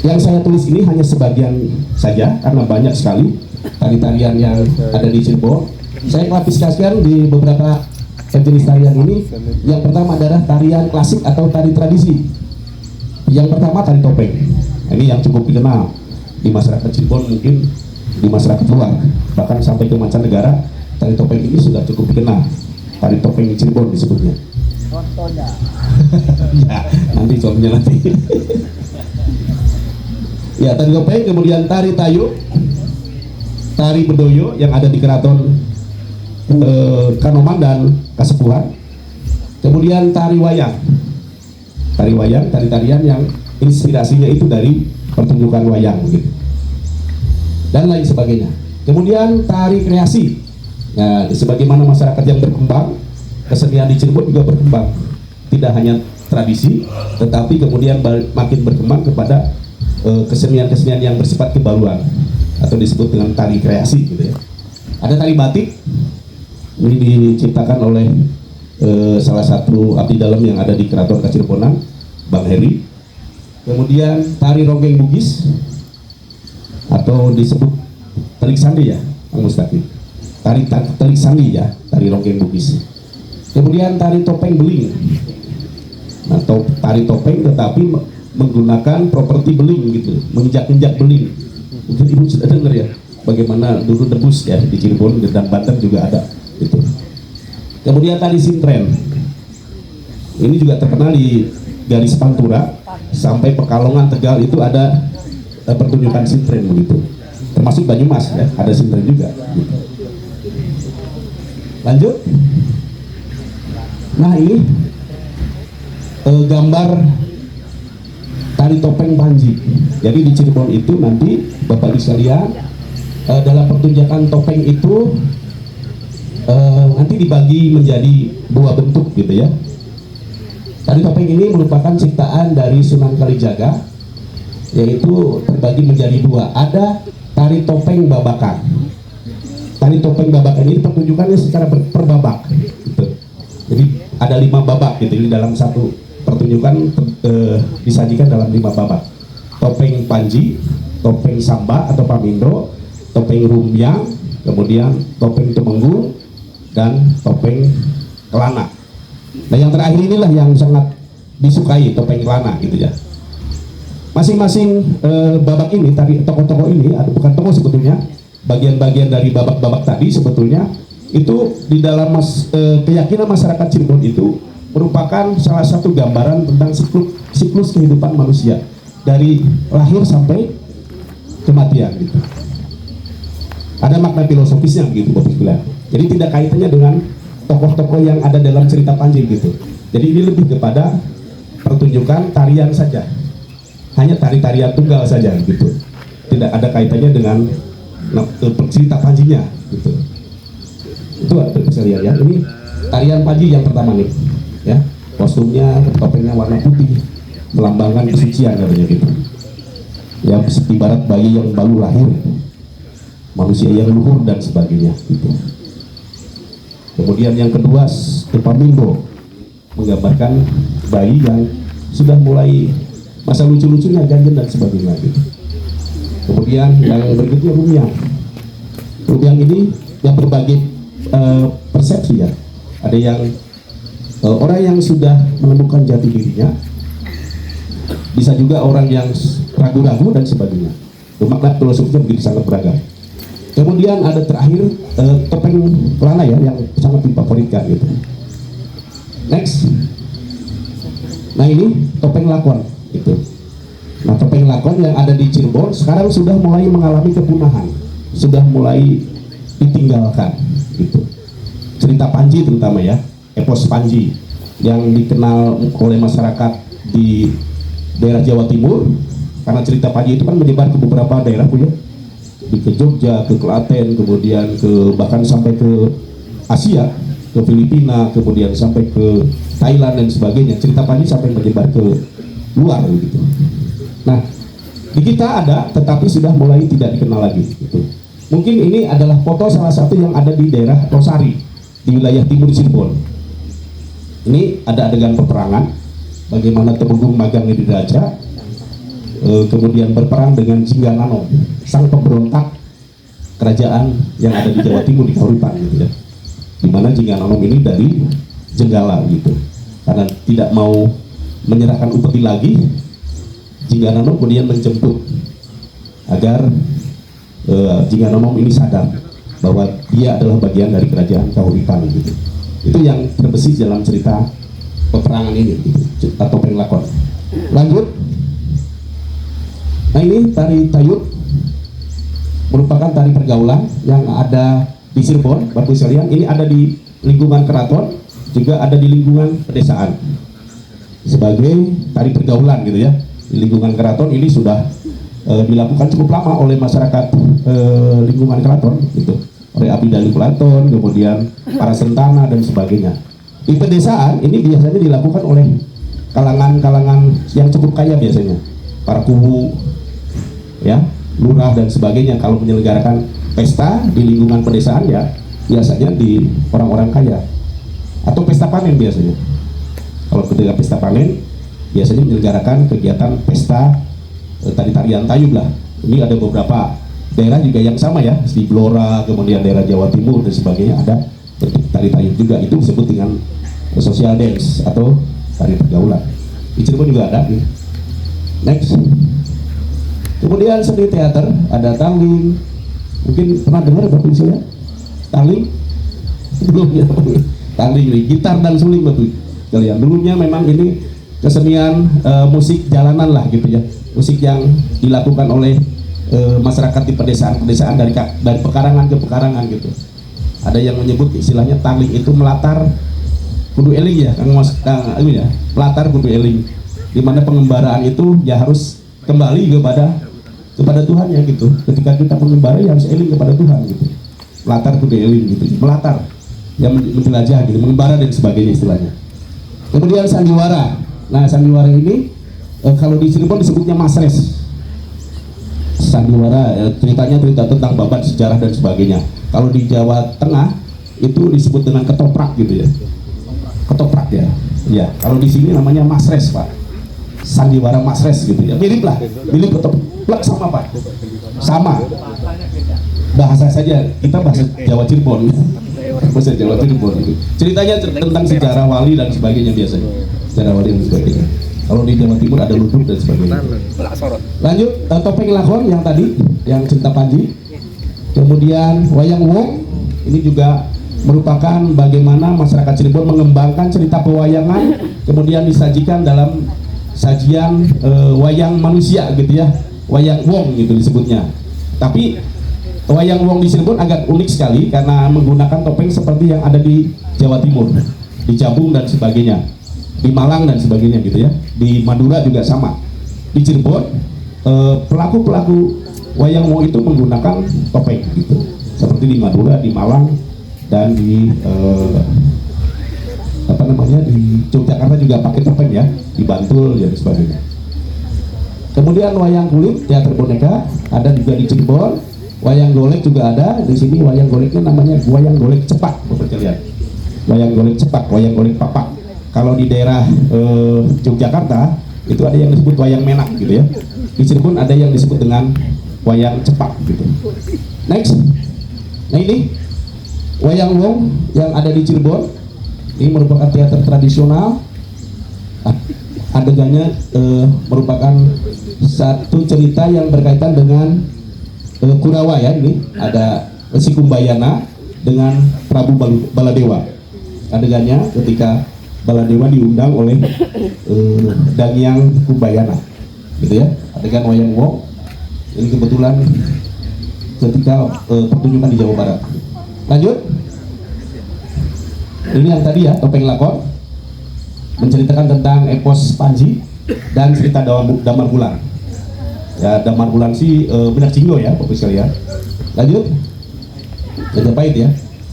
Yang saya tulis ini hanya sebagian saja karena banyak sekali tari-tarian yang ada di Cirebon. Saya klasifikasikan di beberapa jenis tarian ini. Yang pertama adalah tarian klasik atau tari tradisi. Yang pertama tari topeng. Ini yang cukup dikenal di masyarakat Cirebon, mungkin di masyarakat luar, bahkan sampai ke mancanegara. Tari topeng ini sudah cukup dikenal. Tari topeng di Cirebon disebutnya. Contohnya. Ya, nanti contohnya nanti. Ya, tari topeng, kemudian tari tayo, tari bedoyo yang ada di keraton Kanoman dan Kasepuhan. Kemudian tari wayang, tari-tarian yang inspirasinya itu dari pertunjukan wayang gitu, dan lain sebagainya. Kemudian tari kreasi. Nah, sebagaimana masyarakat yang berkembang, kesenian di Cirebon juga berkembang. Tidak hanya tradisi, tetapi kemudian makin berkembang kepada kesenian-kesenian yang bersifat kebaruan atau disebut dengan tari kreasi gitu ya. Ada tari batik. Ini diciptakan oleh salah satu abdi dalam yang ada di Keraton Kacirebonan, Bang Heri. Kemudian tari ronggeng Bugis atau disebut telik sandi ya, Bang Mustaqim. Telik sandi ya, tari ronggeng Bugis. Kemudian tari topeng beling. Nah, tari topeng tetapi menggunakan properti beling gitu, menginjak-injak beling. Mungkin ibu sudah dengar ya, bagaimana dulu debus ya di Cirebon dan Banten juga ada itu. Kemudian tari sintren. Ini juga terkenal di garis Pantura sampai Pekalongan, Tegal itu ada pertunjukan sintren begitu. Termasuk Banyumas ya, ada sintren juga. Gitu. Lanjut. Nah ini gambar tari topeng Panji. Jadi di Cirebon itu nanti Bapak Ibu sekalian dalam pertunjukan topeng itu nanti dibagi menjadi dua bentuk gitu ya. Tari topeng ini merupakan ciptaan dari Sunan Kalijaga, yaitu terbagi menjadi dua. Ada tari topeng babakan. Tari topeng babakan ini pertunjukannya secara per babak gitu. Jadi ada 5 babak gitu. Jadi dalam satu pertunjukan disajikan dalam 5 babak. Topeng Panji, topeng Samba atau Pamindo, topeng Rumbyang, kemudian topeng Temenggung, dan topeng Kelana. Nah yang terakhir inilah yang sangat disukai, topeng Kelana gitu ya. Masing-masing babak ini, tadi tokoh-tokoh ini, bukan tokoh sebetulnya, bagian-bagian dari babak-babak tadi sebetulnya itu di dalam keyakinan masyarakat Cirebon itu merupakan salah satu gambaran tentang siklus kehidupan manusia dari lahir sampai kematian gitu. Ada makna filosofisnya begitu Bapak Ibu. Jadi tidak kaitannya dengan tokoh-tokoh yang ada dalam cerita Panji gitu. Jadi ini lebih kepada pertunjukan tarian saja, hanya tari-tarian tunggal saja gitu. Tidak ada kaitannya dengan cerita Panjinya gitu. Itu ada bisa lihat ya. Ini tarian Panji yang pertama nih, ya. Kostumnya, topengnya warna putih, melambangkan kesucian katanya gitu. Ya, ibarat bayi yang baru lahir, manusia yang luhur dan sebagainya gitu. Kemudian yang kedua, Pamindo, menggambarkan bayi yang sudah mulai masa lucu-lucunya, ganjen dan sebagainya gitu. Kemudian yang berikutnya Rumbyang. Rumbyang ini yang berbagai persepsi ya. Ada yang orang yang sudah menemukan jati dirinya, bisa juga orang yang ragu-ragu dan sebagainya. Makna filosofinya begitu sangat beragam. Kemudian ada terakhir topeng pelana ya yang sangat difavoritkan gitu. Next. Nah ini topeng lakon gitu. Nah topeng lakon yang ada di Cirebon sekarang sudah mulai mengalami kepunahan, sudah mulai ditinggalkan gitu. Cerita Panji terutama ya, epos Panji yang dikenal oleh masyarakat di daerah Jawa Timur, karena cerita Panji itu kan menyebar ke beberapa daerah Bu ya, ke Jogja, ke Klaten, kemudian bahkan sampai ke Asia, ke Filipina, kemudian sampai ke Thailand dan sebagainya. Cerita Panji sampai menyebar ke luar gitu. Nah, di kita ada, tetapi sudah mulai tidak dikenal lagi gitu. Mungkin ini adalah foto salah satu yang ada di daerah Losari, di wilayah timur Cirebon. Ini ada adegan peperangan, bagaimana Temenggung Magang Diraja kemudian berperang dengan Jingganano, sang pemberontak kerajaan yang ada di Jawa Timur di Kahuripan gitu ya. Dimana Jingganano ini dari Jenggala gitu, karena tidak mau menyerahkan upeti lagi, Jingganano kemudian menjemput agar Jingganano ini sadar bahwa dia adalah bagian dari kerajaan Kahuripan gitu. Itu yang terbesit dalam cerita peperangan ini gitu, atau topeng lakon. Lanjut. Nah ini tari Tayub merupakan tari pergaulan yang ada di Cirebon, Bapak sekalian. Ini ada di lingkungan keraton, juga ada di lingkungan pedesaan sebagai tari pergaulan gitu ya. Di lingkungan keraton ini sudah dilakukan cukup lama oleh masyarakat lingkungan keraton gitu, oleh abdi dalu keraton, kemudian para sentana dan sebagainya. Di pedesaan ini biasanya dilakukan oleh kalangan-kalangan yang cukup kaya biasanya, para kubu ya, lurah dan sebagainya. Kalau menyelenggarakan pesta di lingkungan pedesaan ya biasanya di orang-orang kaya, atau pesta panen biasanya. Kalau ketika pesta panen biasanya menyelenggarakan kegiatan pesta tari-tarian Tayub lah. Ini ada beberapa daerah juga yang sama ya, di Blora, kemudian daerah Jawa Timur dan sebagainya ada bentuk tari Tayub juga. Itu disebut dengan social dance atau tari pergaulan. Di Cirebon juga ada nih. Next. Kemudian seni teater ada tangling. Mungkin pernah dengar Bapak Ibu ya? Tangling? Belum ya. Tangling nih, gitar dan suling Bapak kalian. Dulunya memang ini kesenian musik jalanan lah gitu ya. Musik yang dilakukan oleh masyarakat di pedesaan dari pekarangan ke pekarangan gitu. Ada yang menyebut istilahnya tangling itu melatar kudu eling ya, ini ya, melatar kudu eling. Di mana pengembaraan itu ya harus kembali kepada Tuhan ya gitu. Ketika kita mengembara ya harus eling kepada Tuhan gitu. Melatar kudu eling gitu. Melatar yang menjelajah gitu, mengembara dan sebagainya istilahnya. Kemudian sandiwara. Nah, sandiwara ini kalau di Cirebon disebutnya masres. Sandiwara ceritanya cerita tentang babat sejarah dan sebagainya. Kalau di Jawa Tengah itu disebut dengan ketoprak gitu ya. Ketoprak ya. Ya, kalau di sini namanya masres, Pak. Sandiwara masres gitu ya. Mirip lah, mirip ketoprak sama Pak. Sama. Bahasa saja, kita bahasa Jawa Cirebon. Bahasa Jawa Cirebon gitu. Ceritanya tentang sejarah wali dan sebagainya biasanya. Sejarah wali dan sebagainya. Kalau di Jawa Timur ada ludruk dan sebagainya. Lanjut, topeng lakon yang tadi, yang cerita Panji. Kemudian wayang wong, ini juga merupakan bagaimana masyarakat Cirebon mengembangkan cerita pewayangan, kemudian disajikan dalam sajian wayang manusia gitu ya, wayang wong gitu disebutnya. Tapi wayang wong di Cirebon agak unik sekali karena menggunakan topeng seperti yang ada di Jawa Timur, di Jabung dan sebagainya, di Malang dan sebagainya gitu ya. Di Madura juga sama. Di Cirebon pelaku-pelaku wayang wong itu menggunakan topeng gitu, seperti di Madura, di Malang, dan di di Yogyakarta juga pakai topeng ya, di Bantul dan sebagainya. Kemudian wayang kulit, teater boneka ada juga di Cirebon. Wayang golek juga ada di sini. Wayang goleknya namanya wayang golek cepak, Bapak lihat. Wayang golek cepak, wayang golek papak. Kalau di daerah Yogyakarta itu ada yang disebut wayang menak gitu ya. Di Cirebon ada yang disebut dengan wayang cepak gitu. Next. Nah ini wayang wong yang ada di Cirebon. Ini merupakan teater tradisional. Adegannya merupakan satu cerita yang berkaitan dengan Kurawa ya, ini ada si Kumbayana dengan Prabu Baladewa. Adegannya ketika Baladewa diundang oleh Dangyang Kumbayana, gitu ya. Adegan wayang wong. Ini kebetulan ketika pertunjukan di Jawa Barat. Lanjut. Ini yang tadi ya, topeng lakon menceritakan tentang epos Panji dan cerita Damar Wulan. Ya, Damar Wulan sih benar Jinggo ya, Bapak sekalian. Lanjut. Majapahit ya.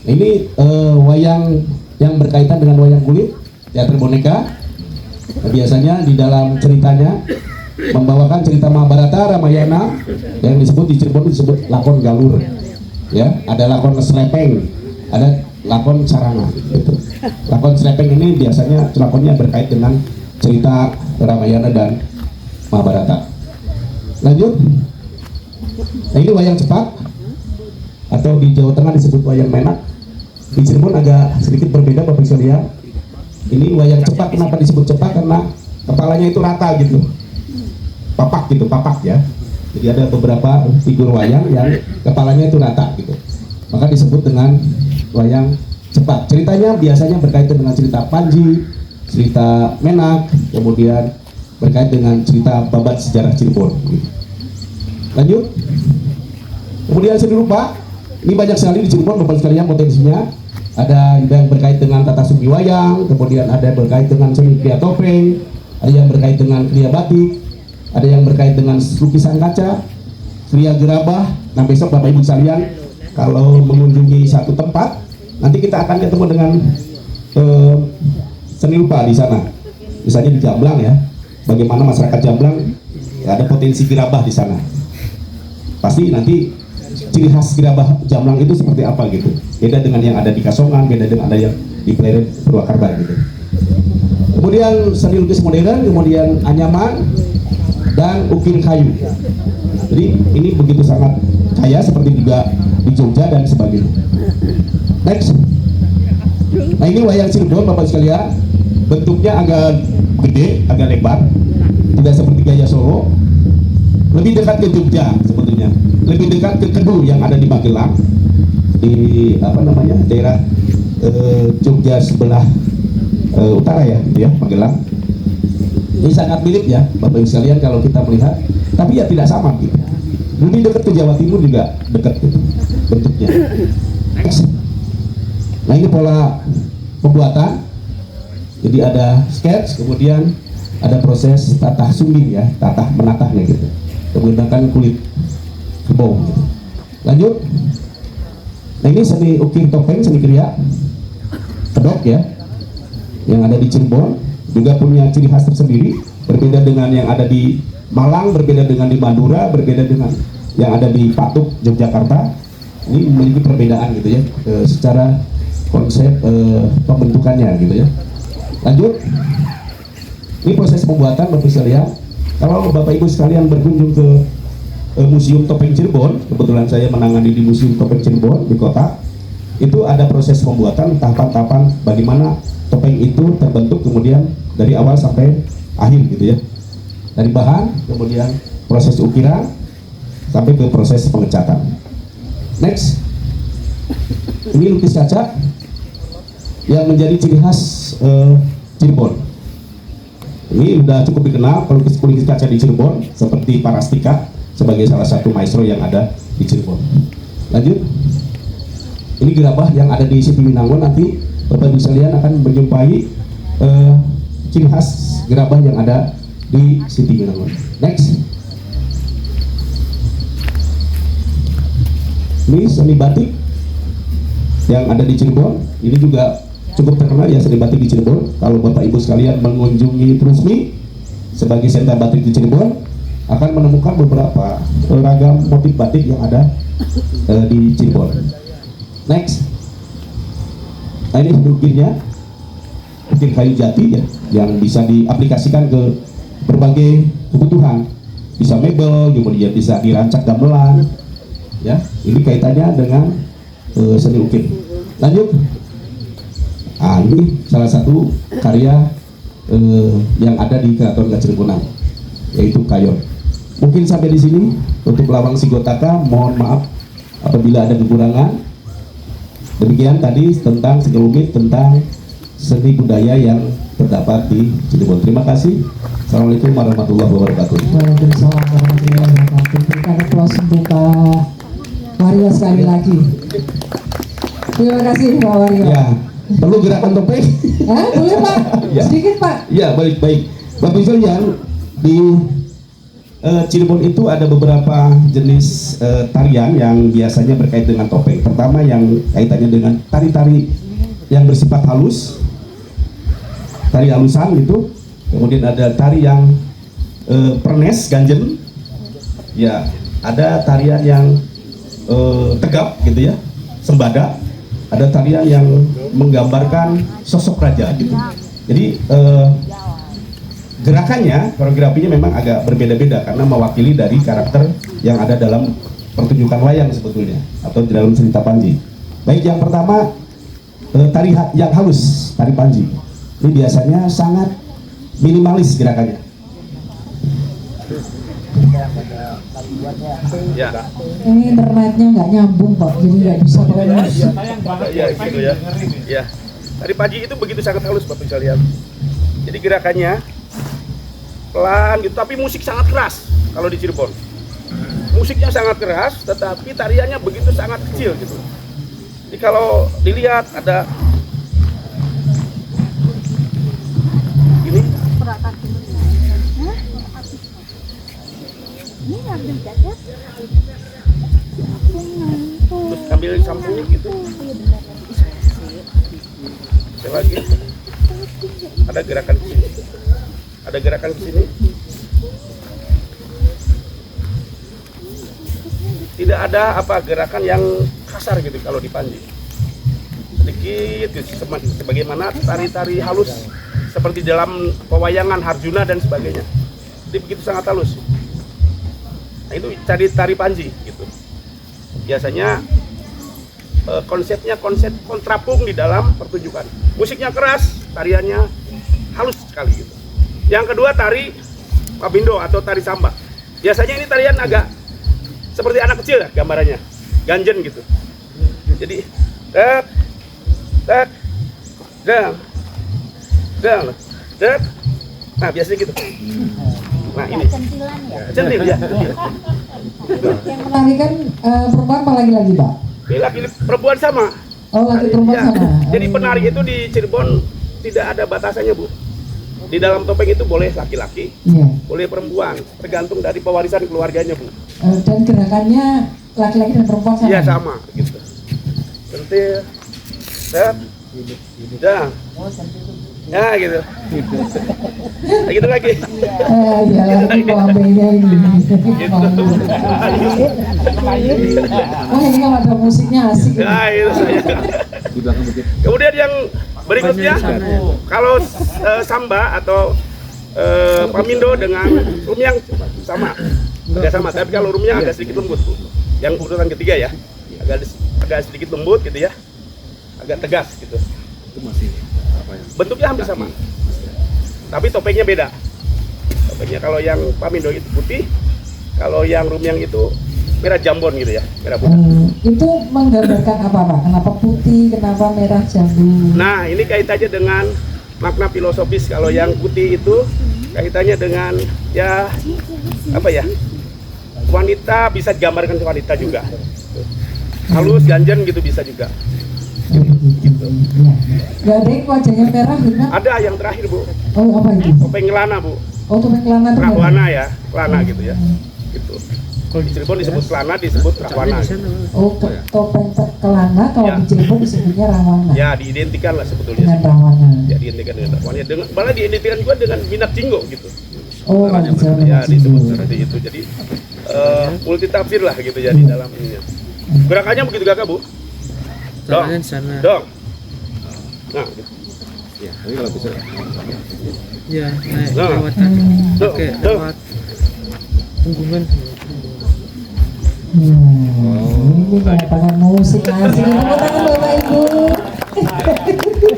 Ini wayang yang berkaitan dengan wayang kulit, teater boneka. Biasanya di dalam ceritanya membawakan cerita Mahabharata, Ramayana, yang disebut di Cirebon disebut lakon galur. Ya, ada lakon slepeng, ada lakon sarana. Gitu. Lakon slepeng ini biasanya lakonnya berkait dengan cerita Ramayana dan Mahabharata. Lanjut. Nah, ini wayang cepak atau di Jawa Tengah disebut wayang menak. Di Cirebon agak sedikit berbeda Bapak sekalian. Ini wayang cepak, kenapa disebut cepak? Karena kepalanya itu rata gitu, papak gitu, papak ya. Jadi ada beberapa figur wayang yang kepalanya itu rata gitu, maka disebut dengan wayang cepak. Ceritanya biasanya berkaitan dengan cerita Panji, cerita Menak, kemudian berkait dengan cerita babat sejarah Cirebon gitu. Lanjut. Kemudian seni rupa, ini banyak sekali di Cirebon Bapak sekalian potensinya. Ada yang berkait dengan tata sugi wayang, kemudian ada yang berkait dengan seni kriya topeng, ada yang berkait dengan kriya batik, ada yang berkait dengan lukisan kaca, kriya gerabah. Nah, besok Bapak Ibu sekalian kalau mengunjungi satu tempat, nanti kita akan ketemu dengan seni rupa di sana. Misalnya di Jamblang ya, bagaimana masyarakat Jamblang ya, ada potensi gerabah di sana. Pasti nanti ciri khas gerabah Jamblang itu seperti apa gitu. Beda dengan yang ada di Kasongan, beda dengan ada yang di Pleret Purwakarta gitu. Kemudian seni lukis modern, kemudian anyaman dan ukir kayu. Jadi ini begitu sangat kaya seperti juga di Jogja dan sebagainya. Next. Nah, ini wayang Cirebon Bapak sekalian. Bentuknya agak gede, agak lebar. Tidak seperti gaya Solo. Lebih dekat ke Jogja sebetulnya. Lebih dekat ke Kedu yang ada di Magelang. Di apa namanya? Daerah Jogja sebelah utara ya, gitu ya, Magelang. Ini sangat mirip ya Bapak Ibu sekalian kalau kita melihat, tapi ya tidak sama gitu. Lebih dekat ke Jawa Timur juga dekat gitu bentuknya. Nah, ini pola pembuatan. Jadi ada sketch, kemudian ada proses tatah sumbi ya, tatah menatahnya gitu, menggunakan kulit kerbau gitu. Lanjut. Nah, ini seni ukir topeng, seni kriya kedok ya, yang ada di Cirebon, juga punya ciri khas tersendiri, berbeda dengan yang ada di Malang, berbeda dengan di Madura, berbeda dengan yang ada di Patuk, Yogyakarta. Ini memiliki perbedaan gitu ya, secara konsep pembentukannya gitu ya. Lanjut. Ini proses pembuatan Bapak sekalian. Kalau Bapak Ibu sekalian berkunjung ke Museum Topeng Cirebon, kebetulan saya menangani di Museum Topeng Cirebon di kota, itu ada proses pembuatan, tahapan-tahapan bagaimana topeng itu terbentuk, kemudian dari awal sampai akhir gitu ya, dari bahan, kemudian proses ukiran sampai ke proses pengecatan. Next, ini lukis kaca yang menjadi ciri khas Cirebon. Ini sudah cukup dikenal pelukis kaca di Cirebon, seperti Parastika sebagai salah satu maestro yang ada di Cirebon. Lanjut. Ini gerabah yang ada di Siti Winangun. Nanti Bapak Ibu sekalian akan menjumpai ciri khas gerabah yang ada di Siti Winangun. Next. Ini seni batik yang ada di Cirebon. Ini juga cukup terkenal ya, seni batik di Cirebon. Kalau Bapak Ibu sekalian mengunjungi Trusmi sebagai sentra batik di Cirebon, akan menemukan beberapa ragam motif batik yang ada di Cirebon. Next. Nah, ini ukirnya, ukir kayu jati ya, yang bisa diaplikasikan ke berbagai kebutuhan. Bisa mebel, kemudian bisa dirancang gamelan. Ya, ini kaitannya dengan seni ukir. Lanjut. Ah, ini salah satu karya yang ada di Keraton Kacirebonan, yaitu Kayon. Mungkin sampai di sini untuk Lawang Sigotaka. Mohon maaf apabila ada kekurangan. Demikian tadi tentang sekelumit tentang seni budaya yang terdapat di Cirebon. Terima kasih. Assalamualaikum warahmatullahi wabarakatuh. Waalaikumsalam warahmatullahi wabarakatuh. Berikan aplaus untuk Pak Wario sekali lagi. Terima kasih Pak Wario. Ya, perlu gerakan topeng? Boleh Pak? Ya. Sedikit Pak. Ya, baik-baik. Bapak Ibu sekalian, di Cirebon itu ada beberapa jenis tarian yang biasanya berkait dengan topeng. Pertama yang kaitannya dengan tari-tari yang bersifat halus, tari halusan gitu. Kemudian ada tari yang pernes, ganjen. Ya, ada tarian yang tegap gitu ya, sembada. Ada tarian yang menggambarkan sosok raja gitu. Jadi gerakannya, koreografinya memang agak berbeda-beda karena mewakili dari karakter yang ada dalam pertunjukan wayang sebetulnya atau di dalam cerita Panji. Baik, yang pertama tari yang halus, tari Panji. Ini biasanya sangat minimalis gerakannya. Ya. Ini internetnya nggak nyambung Pak, jadi nggak bisa pakai musik. Ya, gitu ya. Ya. Tari Panji itu begitu sangat halus Bapak sekalian. Jadi gerakannya pelan gitu, tapi musik sangat keras kalau di Cirebon. Musiknya sangat keras, tetapi tariannya begitu sangat kecil gitu. Jadi kalau dilihat ada ini, terus ambil sampulnya gitu. Sekali lagi, ada gerakan ke sini, ada gerakan ke sini. Tidak ada apa gerakan yang kasar gitu kalau di Panji. Sedikit gitu, sebagaimana tari-tari halus seperti dalam pewayangan Harjuna dan sebagainya. Jadi begitu sangat halus. Nah, itu tari Panji gitu. Biasanya konsepnya konsep kontrapung di dalam pertunjukan. Musiknya keras, tariannya halus sekali gitu. Yang kedua tari Pabindo atau tari Samba. Biasanya ini tarian agak seperti anak kecil ya gambarannya, ganjen gitu. Jadi tek tek dang dang tek. Nah biasanya gitu. Nah ini centil ya. Yang menarikan perempuan apa laki-laki Pak? Laki perempuan sama. Oh laki perempuan Ya. sama. Jadi penari itu di Cirebon tidak ada batasannya Bu. Di dalam topeng itu boleh laki-laki, Iya. boleh perempuan, tergantung dari pewarisan keluarganya Bu. Dan gerakannya laki-laki dan perempuan sama. Iya sama gitu. Centil, tek, dang. Ya gitu. Nah, gitu lagi. Iya lagi pelambainya ini. Oh ini kalau ada musiknya asik. Nah, itu saya. Kemudian yang berikutnya, kalau Samba atau Pamindo dengan Rumyang sama, agak sama. Tapi kalau Rumyang agak sedikit lembut, Bu. Yang urutan ketiga ya, agak sedikit lembut gitu ya, agak tegas gitu. Itu masih apa ya? Bentuknya hampir sama, tapi topengnya beda. Topengnya kalau yang Pamindo itu putih, kalau yang Rumyang itu merah jambon gitu ya, merah muda. Itu menggambarkan apa Pak? Kenapa putih, kenapa merah jambu? Nah, ini kaitannya dengan makna filosofis. Kalau yang putih itu kaitannya dengan ya apa ya? Wanita, bisa digambarkan wanita juga. Halus, ganjen gitu bisa juga. Gitu. Gak ada yang wajahnya merah gitu? Ada yang terakhir Bu, Oh apa itu? topeng kelana Bu, Oh topeng kelana tuh. rahwana ya, kelana gitu ya. Gitu. Kalau di Cirebon disebut kelana, disebut rahwana. Oh topeng kelana kalau Ya. di Cirebon disebutnya rawana. Ya, diidentikan lah sebetulnya. Dengan rawana. Ya, diidentikan dengan rahwana. Malah diidentikan juga dengan minat jinggo gitu. Oh wajah Ya, disebut jinggo. seperti itu. Jadi multi tafsir lah gitu ya di dalam ininya. Gerakannya begitu gak Bu? Dong, dong. Nah, gitu. Ya, tapi kalau bisa Ya, naik Nah. lewat tadi. Dong, Oke, dong. lewat punggungan. Ini kayak pakai musik asik. Tepuk tangan Bapak Ibu.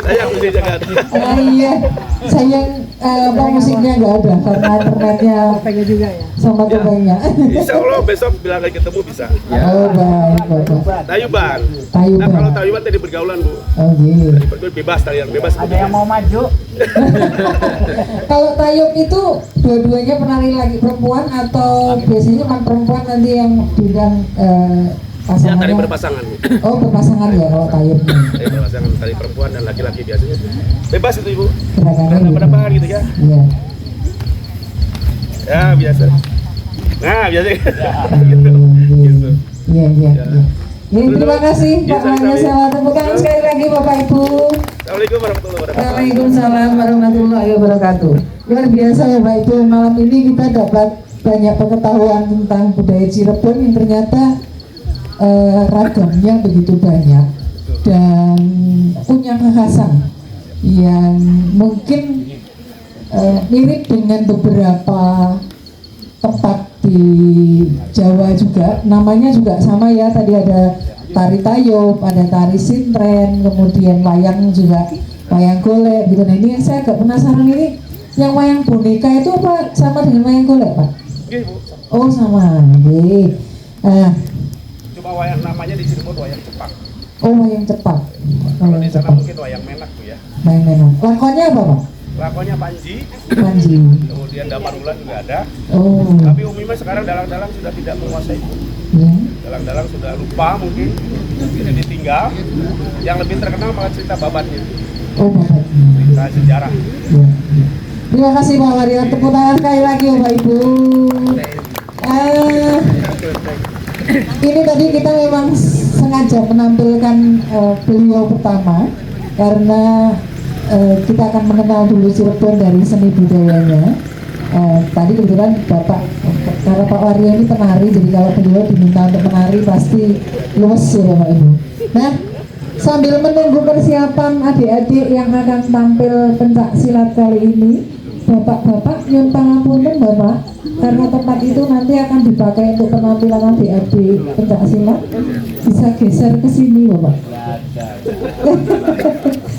Saya mesti jaga. Iya, saya musiknya nggak ada karena internetnya juga ya. sama topengnya. Insya Allah besok bila lagi ketemu bisa. Oh baik bapak. Tayuban. Tayuban. Nah, kalau Tayuban tadi bergaulan Bu. Oh gitu. Tadi bebas tarian bebas. Ada yang mau maju? Kalau tayub itu dua-duanya penari lagi perempuan atau biasanya cuma perempuan nanti yang bidang Ya tari pasangannya? berpasangan Bu. Oh berpasangan ya kalau tayub. Tari berpasangan tari perempuan dan laki-laki biasanya. Bebas itu Ibu. Gerakannya Ada gitu. penambahan gitu ya. Iya. Ya biasa. Nah biasa. Gitu. Iya iya Ya. iya. Ya, terima kasih Ya, Pak sama-sama. Lanyala. Tepuk tangan sekali lagi Bapak Ibu. Assalamualaikum warahmatullahi wabarakatuh. Waalaikumsalam warahmatullahi wabarakatuh. Luar biasa ya Pak Ibu, malam ini kita dapat banyak pengetahuan tentang budaya Cirebon yang ternyata ragamnya begitu banyak dan punya kekhasan yang mungkin mirip dengan beberapa tempat di Jawa juga, namanya juga sama ya, tadi ada tari tayub, ada tari sintren, kemudian wayang juga, wayang golek gitu. Nah ini yang saya agak penasaran ini, yang wayang boneka itu apa sama dengan wayang golek Pak? Oke Bu. Oh sama, oke. Nah, Cuma wayang namanya di Cirebon wayang cepak. oh wayang cepak, Kalau di wayang sana cepak, mungkin wayang menak Bu ya. wayang menang. Lakonnya apa Pak? Lakonnya Panji, Panji. kemudian Damar Ulan juga ada. Oh, Tapi umumnya sekarang dalang-dalang sudah tidak menguasai Bu. ya. Dalang-dalang sudah lupa mungkin, jadi ditinggal. Yang lebih terkenal malah cerita babatnya, Oh Bapak. cerita sejarah. Ya. Terima kasih Pak Waria, tepuk tangan sekali lagi Bapak Ibu. Ini tadi kita memang sengaja menampilkan beliau pertama karena kita akan mengenal dulu Cirebon dari seni budayanya. Tadi kebetulan Bapak, karena Pak Waria ini penari, jadi kalau beliau diminta untuk menari pasti luwes ya Bapak Ibu. Nah, sambil menunggu persiapan adik-adik yang akan tampil pencak silat kali ini, Bapak-bapak nyun pangapunten Bapak, karena tempat itu nanti akan dipakai untuk penampilan adik-adik pencak silat, bisa geser ke sini Bapak.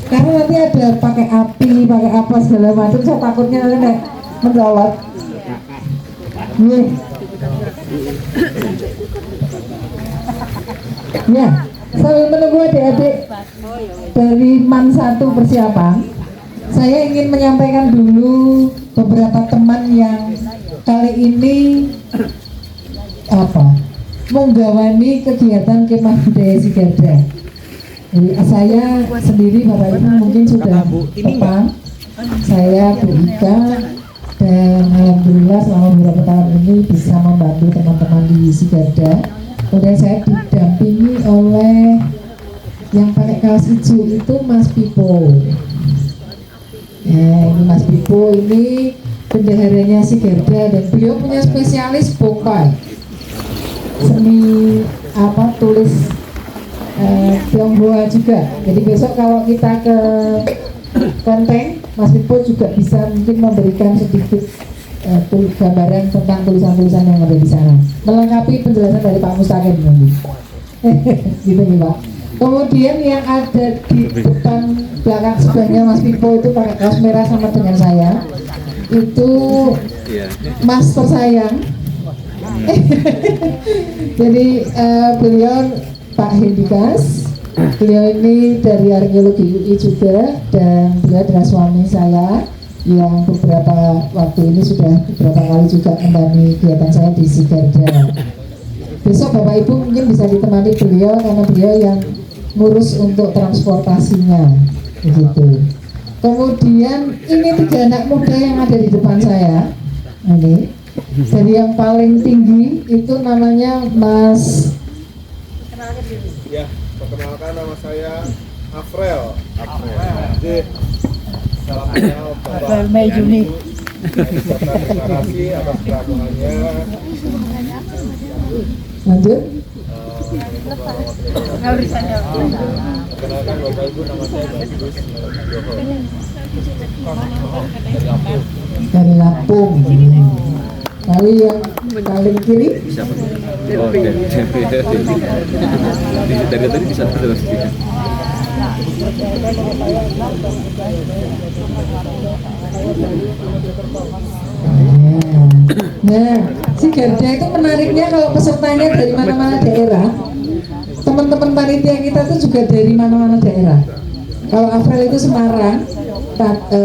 Karena nanti ada pakai api, pakai apa segala macam, saya takutnya nanti menggawat. Ya, sambil menunggu adik-adik dari MAN 1 persiapan, saya ingin menyampaikan dulu beberapa teman yang kali ini menggawani kegiatan Kemah Budaya Sigarda. Jadi saya sendiri Bapak Ibu mungkin sudah petang, saya Bu Ika, dan alhamdulillah selama beberapa tahun ini bisa membantu teman-teman di Sigarda. Kemudian saya didampingi oleh yang pakai kaos hijau itu Mas Pipo. Ya, ini Mas Pipo ini bendaharanya Sigarda dan beliau punya spesialis bokai, seni tulis Tionghoa juga. Jadi besok kalau kita ke Klenteng, Mas Pipo juga bisa mungkin memberikan sedikit gambaran tentang tulisan-tulisan yang ada di sana, melengkapi penjelasan dari Pak Mustaqim nanti. Gitu nih Pak. Kemudian yang ada di depan belakang sebelahnya Mas Pipo itu pakai kaos merah sama dengan saya, itu Mas tersayang. Jadi beliau Pak Hendikas, beliau ini dari arkeologi UI juga, dan beliau adalah suami saya yang beberapa waktu ini sudah beberapa kali juga menemani kegiatan saya di Sigarda. Besok Bapak Ibu mungkin bisa ditemani beliau karena beliau yang ngurus untuk transportasinya, begitu. Kemudian ini 3 anak muda yang ada di depan saya. Ini dari yang paling tinggi itu namanya Mas. Ya, perkenalkan nama saya Afrel. Jadi, salam kenal Bapak Mei Juni. Terima kasih atas kerabatannya. Lanjut. Perkenalkan Bapak Ibu, nama saya Bagus Joho. Dari Lampung. Lalu yang paling kiri Dari tadi bisa terus. Nah, si Garda itu menariknya kalau pesertanya dari mana-mana daerah. Teman-teman panitia kita tuh juga dari mana-mana daerah. Kalau Afril itu Semarang,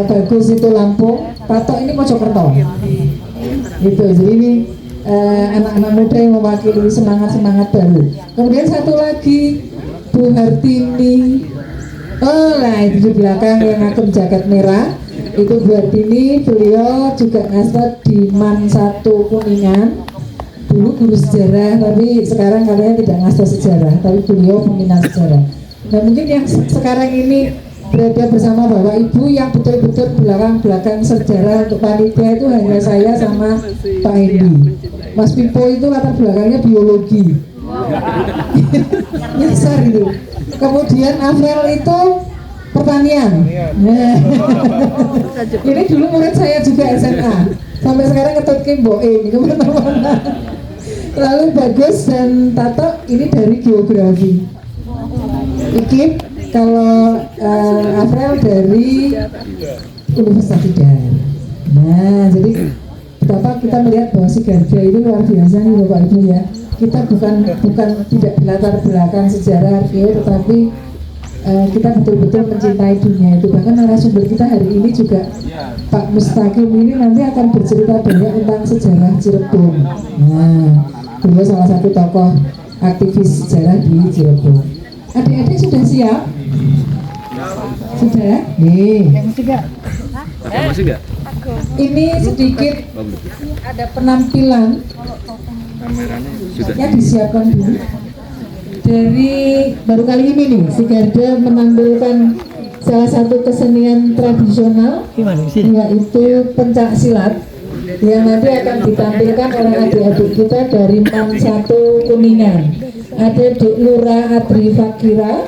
Bagus itu Lampung, Tato ini Mojokerto. Gitu. Jadi ini anak-anak muda yang mewakili semangat-semangat baru. Kemudian satu lagi Bu Hartini. Oh, nah itu di belakang yang ngatur jaket merah. Itu Bu Hartini, beliau juga ngasih di MAN 1 Kuningan. Dulu guru sejarah, tapi sekarang kalian tidak ngasih sejarah, tapi beliau peminat sejarah. Nah mungkin yang sekarang ini berada bersama Bapak Ibu yang betul-betul belakang-belakang sejarah untuk panitia itu hanya saya sama Pak Hendi. Mas Pipo itu latar belakangnya biologi. Nyasar itu. Kemudian Afril itu pertanian. Nah. Ini dulu murid saya juga SMA. Sampai sekarang ketut Kimbo ini kemana-mana. Lalu Bagus dan Tato ini dari geografi. Ikip kalau Afril dari Universitas Tidar. Nah, jadi betapa kita melihat bahwa si Garda itu luar biasa nih Bapak Ibu ya. Kita bukan tidak berlatar belakang sejarah arkeo, tetapi kita betul-betul mencintai dunia itu. Bahkan narasumber kita hari ini juga Pak Mustaqim ini nanti akan bercerita banyak tentang sejarah Cirebon. Nah, beliau salah satu tokoh aktivis sejarah di Cirebon. Adik-adik sudah siap? Sudah? Nih. Masih enggak? Ini sedikit ada penampilan. Ya disiapkan dulu. Dari baru kali ini nih, si Garda menampilkan salah satu kesenian tradisional, yaitu pencak silat, yang nanti akan ditampilkan oleh adik-adik kita dari MAN 1 Kuningan. Ada Dek Lura Adri Fakira,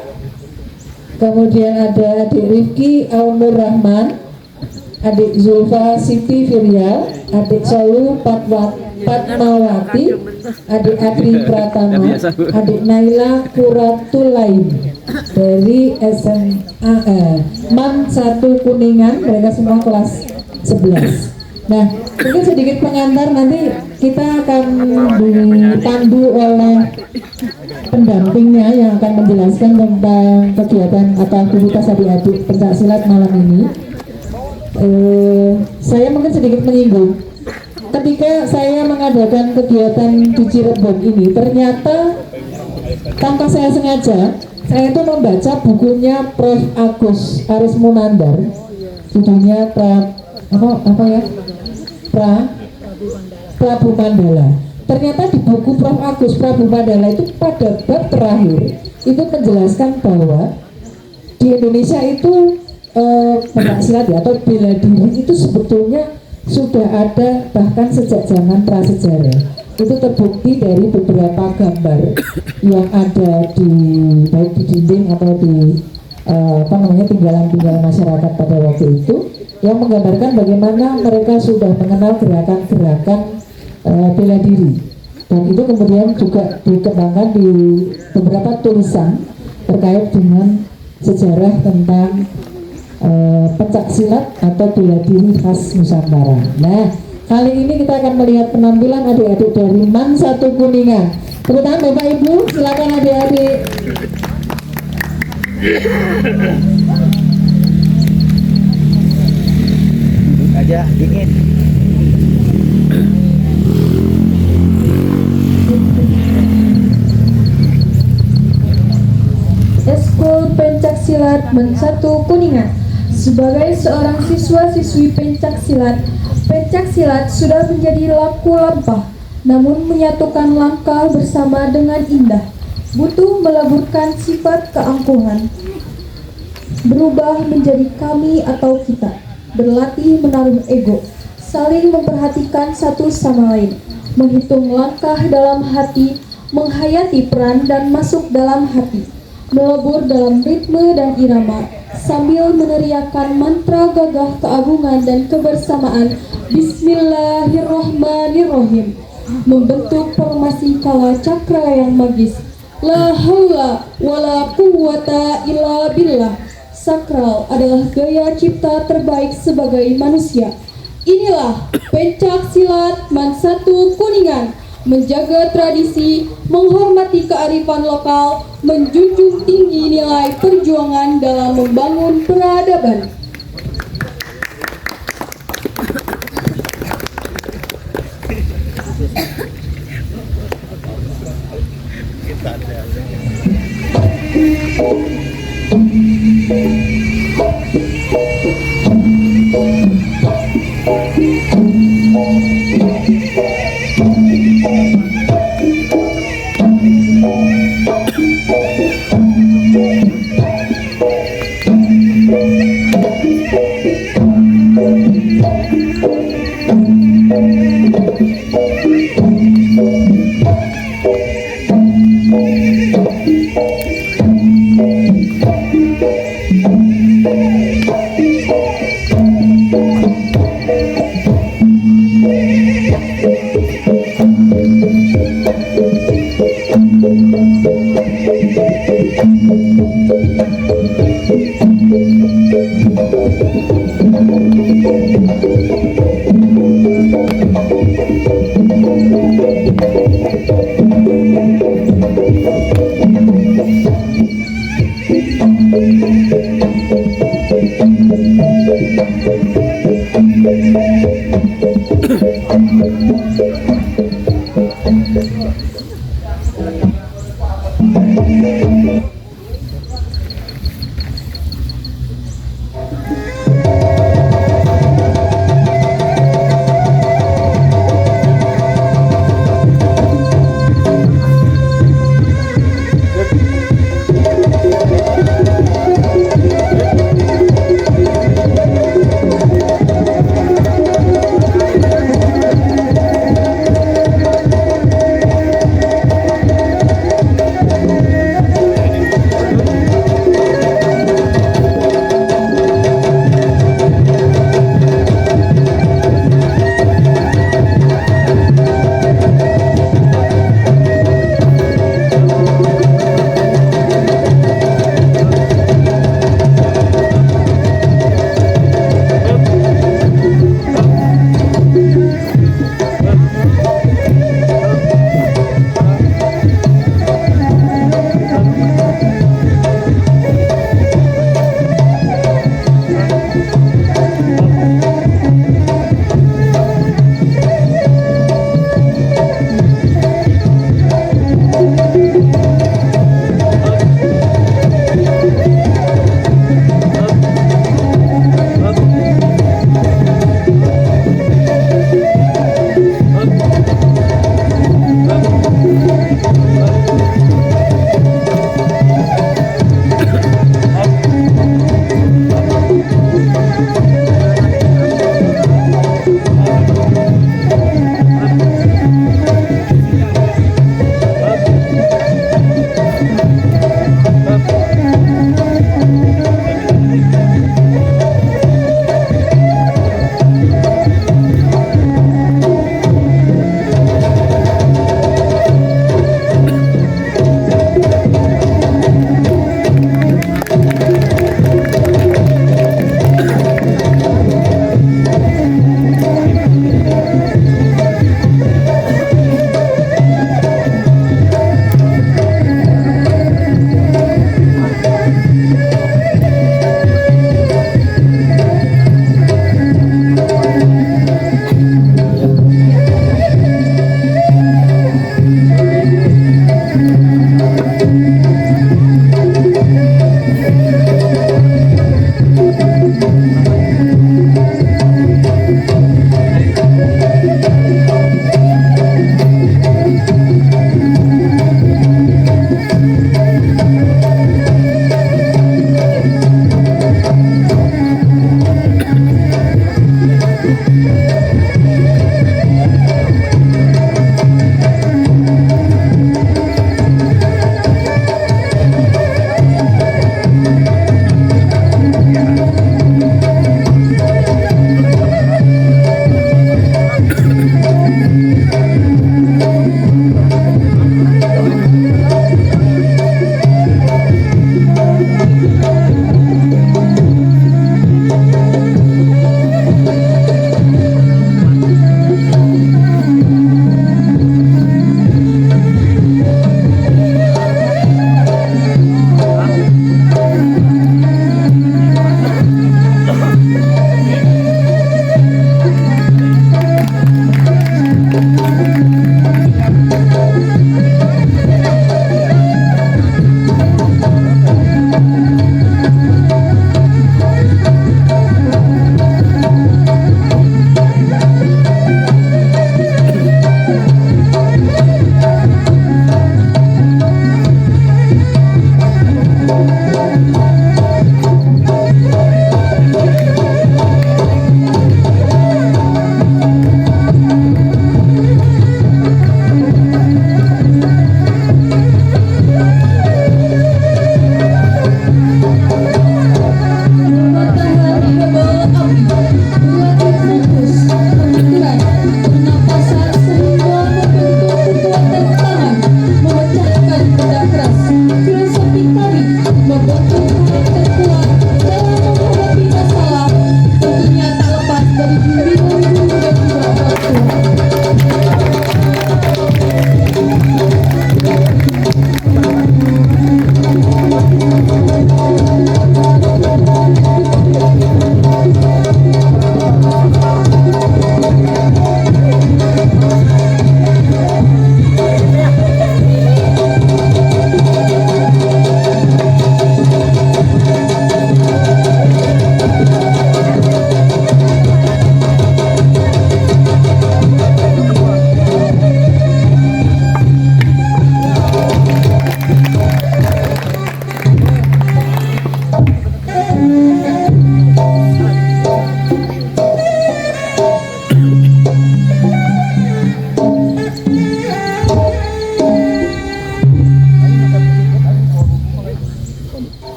kemudian ada Adik Rifki Aunur Rahman, Adik Zulfa Siti Firyal, Adik Solu Patmawati, Adik Adri Pratama, Adik Naila Kuratulain dari SMA MAN 1 Kuningan, mereka semua kelas 11. Nah, mungkin sedikit pengantar, nanti kita akan dipandu oleh pendampingnya yang akan menjelaskan tentang kegiatan atau aktivitas adik-adik pencak silat malam ini. Saya mungkin sedikit menyinggung. Ketika saya mengadakan kegiatan di Cirebon ini, ternyata tanpa saya sengaja, saya itu membaca bukunya Prof. Agus Aris Munandar, judulnya Prabu Mandala. Ternyata di buku Prof. Agus Prabu Mandala itu pada bab terakhir itu menjelaskan bahwa di Indonesia itu pencak silat atau bela diri itu sebetulnya sudah ada bahkan sejak zaman prasejarah. Itu terbukti dari beberapa gambar yang ada di baik di dinding atau di tinggalan-tinggalan masyarakat pada waktu itu, yang menggambarkan bagaimana mereka sudah mengenal gerakan-gerakan bela diri, dan itu kemudian juga dikembangkan di beberapa tulisan terkait dengan sejarah tentang pencak silat atau bela diri khas Nusantara. Nah, kali ini kita akan melihat penampilan adik-adik dari MAN 1 Kuningan. Tepuk tangan Bapak Ibu, silakan adik-adik. Aja dingin. Eskul Pencak Silat MAN 1 Kuningan. Sebagai seorang siswa-siswi pencak silat sudah menjadi laku lampah, namun menyatukan langkah bersama dengan indah butuh meleburkan sifat keangkuhan, berubah menjadi kami atau kita, berlatih menaruh ego, saling memperhatikan satu sama lain, menghitung langkah dalam hati, menghayati peran dan masuk dalam hati, melebur dalam ritme dan irama, sambil meneriakkan mantra gagah keagungan dan kebersamaan Bismillahirrahmanirrahim, membentuk formasi kala cakra yang magis. La haula wala quwwata illa billah. sakral adalah gaya cipta terbaik sebagai manusia. Inilah pencak silat Man 1 Kuningan, menjaga tradisi, menghormati kearifan lokal, menjunjung tinggi nilai perjuangan dalam membangun peradaban.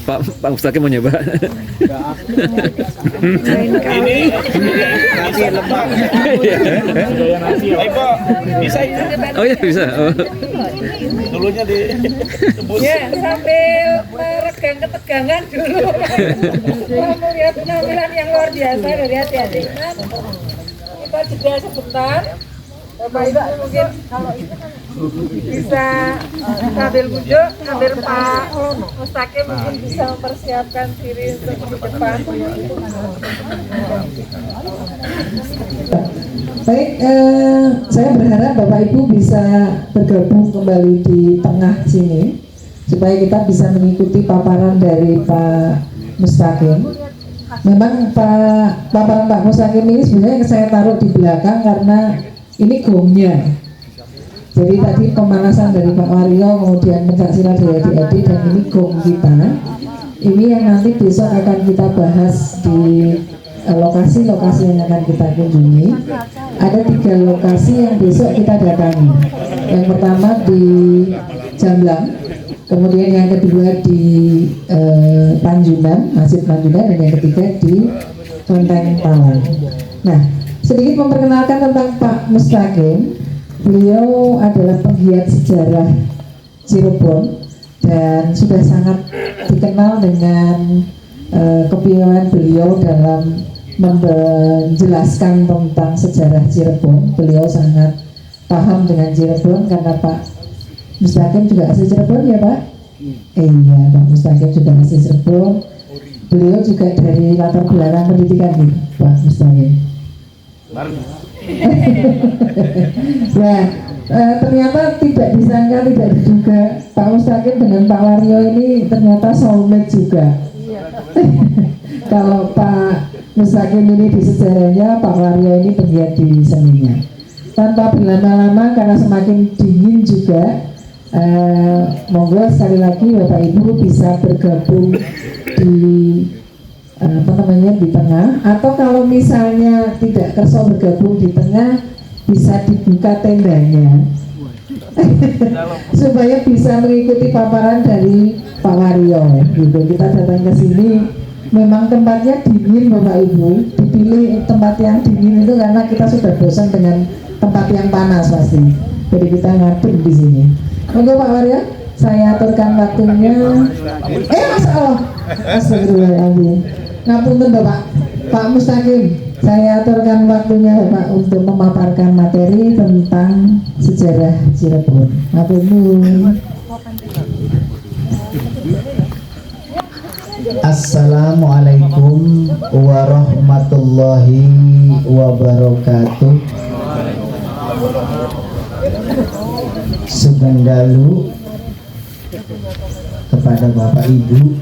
Pak Mustaqim mau nyoba. Ini Ibu bisa itu Oh ya bisa. Oh. dulunya ditebus. Ya, sambil meregang ketegangan dulu. Melihat penampilan yang luar biasa dari hati-hati. Kita jeda sebentar. Bapak Ibu mungkin bisa sambil bujuk, sambil Pak Mustaqim mungkin bisa mempersiapkan diri untuk di depan. Baik, saya berharap Bapak Ibu bisa bergabung kembali di tengah sini supaya kita bisa mengikuti paparan dari Pak Mustaqim. Memang paparan Pak Mustaqim ini sebenarnya saya taruh di belakang karena ini gongnya. Jadi tadi pemanasan dari Pak Wario, kemudian pencaksilat dari adik-adik, dan ini gong kita. Ini yang nanti besok akan kita bahas di lokasi-lokasi yang akan kita kunjungi. Ada 3 lokasi yang besok kita datangi. Yang pertama di Jamblang, kemudian yang kedua di Panjunan, Masjid Panjunan, dan yang ketiga di Kelenteng Pawon. Nah, sedikit memperkenalkan tentang Pak Mustaqim. Beliau adalah penggiat sejarah Cirebon dan sudah sangat dikenal dengan kepinginan beliau dalam menjelaskan tentang sejarah Cirebon. Beliau sangat paham dengan Cirebon karena Pak Mustaqim juga asli Cirebon ya Pak? Iya, Pak Mustaqim juga asli Cirebon. Beliau juga dari latar belakang pendidikan nih, Pak Mustaqim. Nah, ternyata tidak disangka, tidak diduga Pak Mustaqim dengan Pak Wario ini ternyata soulmate juga. Kalau Pak Mustaqim ini di sejarahnya, Pak Wario ini penggiat di seninya. Tanpa berlama-lama karena semakin dingin juga, monggo sekali lagi Bapak Ibu bisa bergabung di di tengah, atau kalau misalnya tidak kerso bergabung di tengah, bisa dibuka tendanya supaya bisa mengikuti paparan dari Pak Wario gitu. Kita datang ke sini memang tempatnya dingin Bapak Ibu, dipilih tempat yang dingin itu karena kita sudah bosan dengan tempat yang panas pasti, jadi kita ngadem di sini. Monggo Pak Wario, saya aturkan waktunya. Masya Allah, astagfirullahaladzim. Ngapunten Bapak, Pak Mustaqim, saya aturkan waktunya Bapak untuk memaparkan materi tentang sejarah Cirebon. Ngapunten. Assalamualaikum warahmatullahi wabarakatuh. Sugeng dalu kepada Bapak Ibu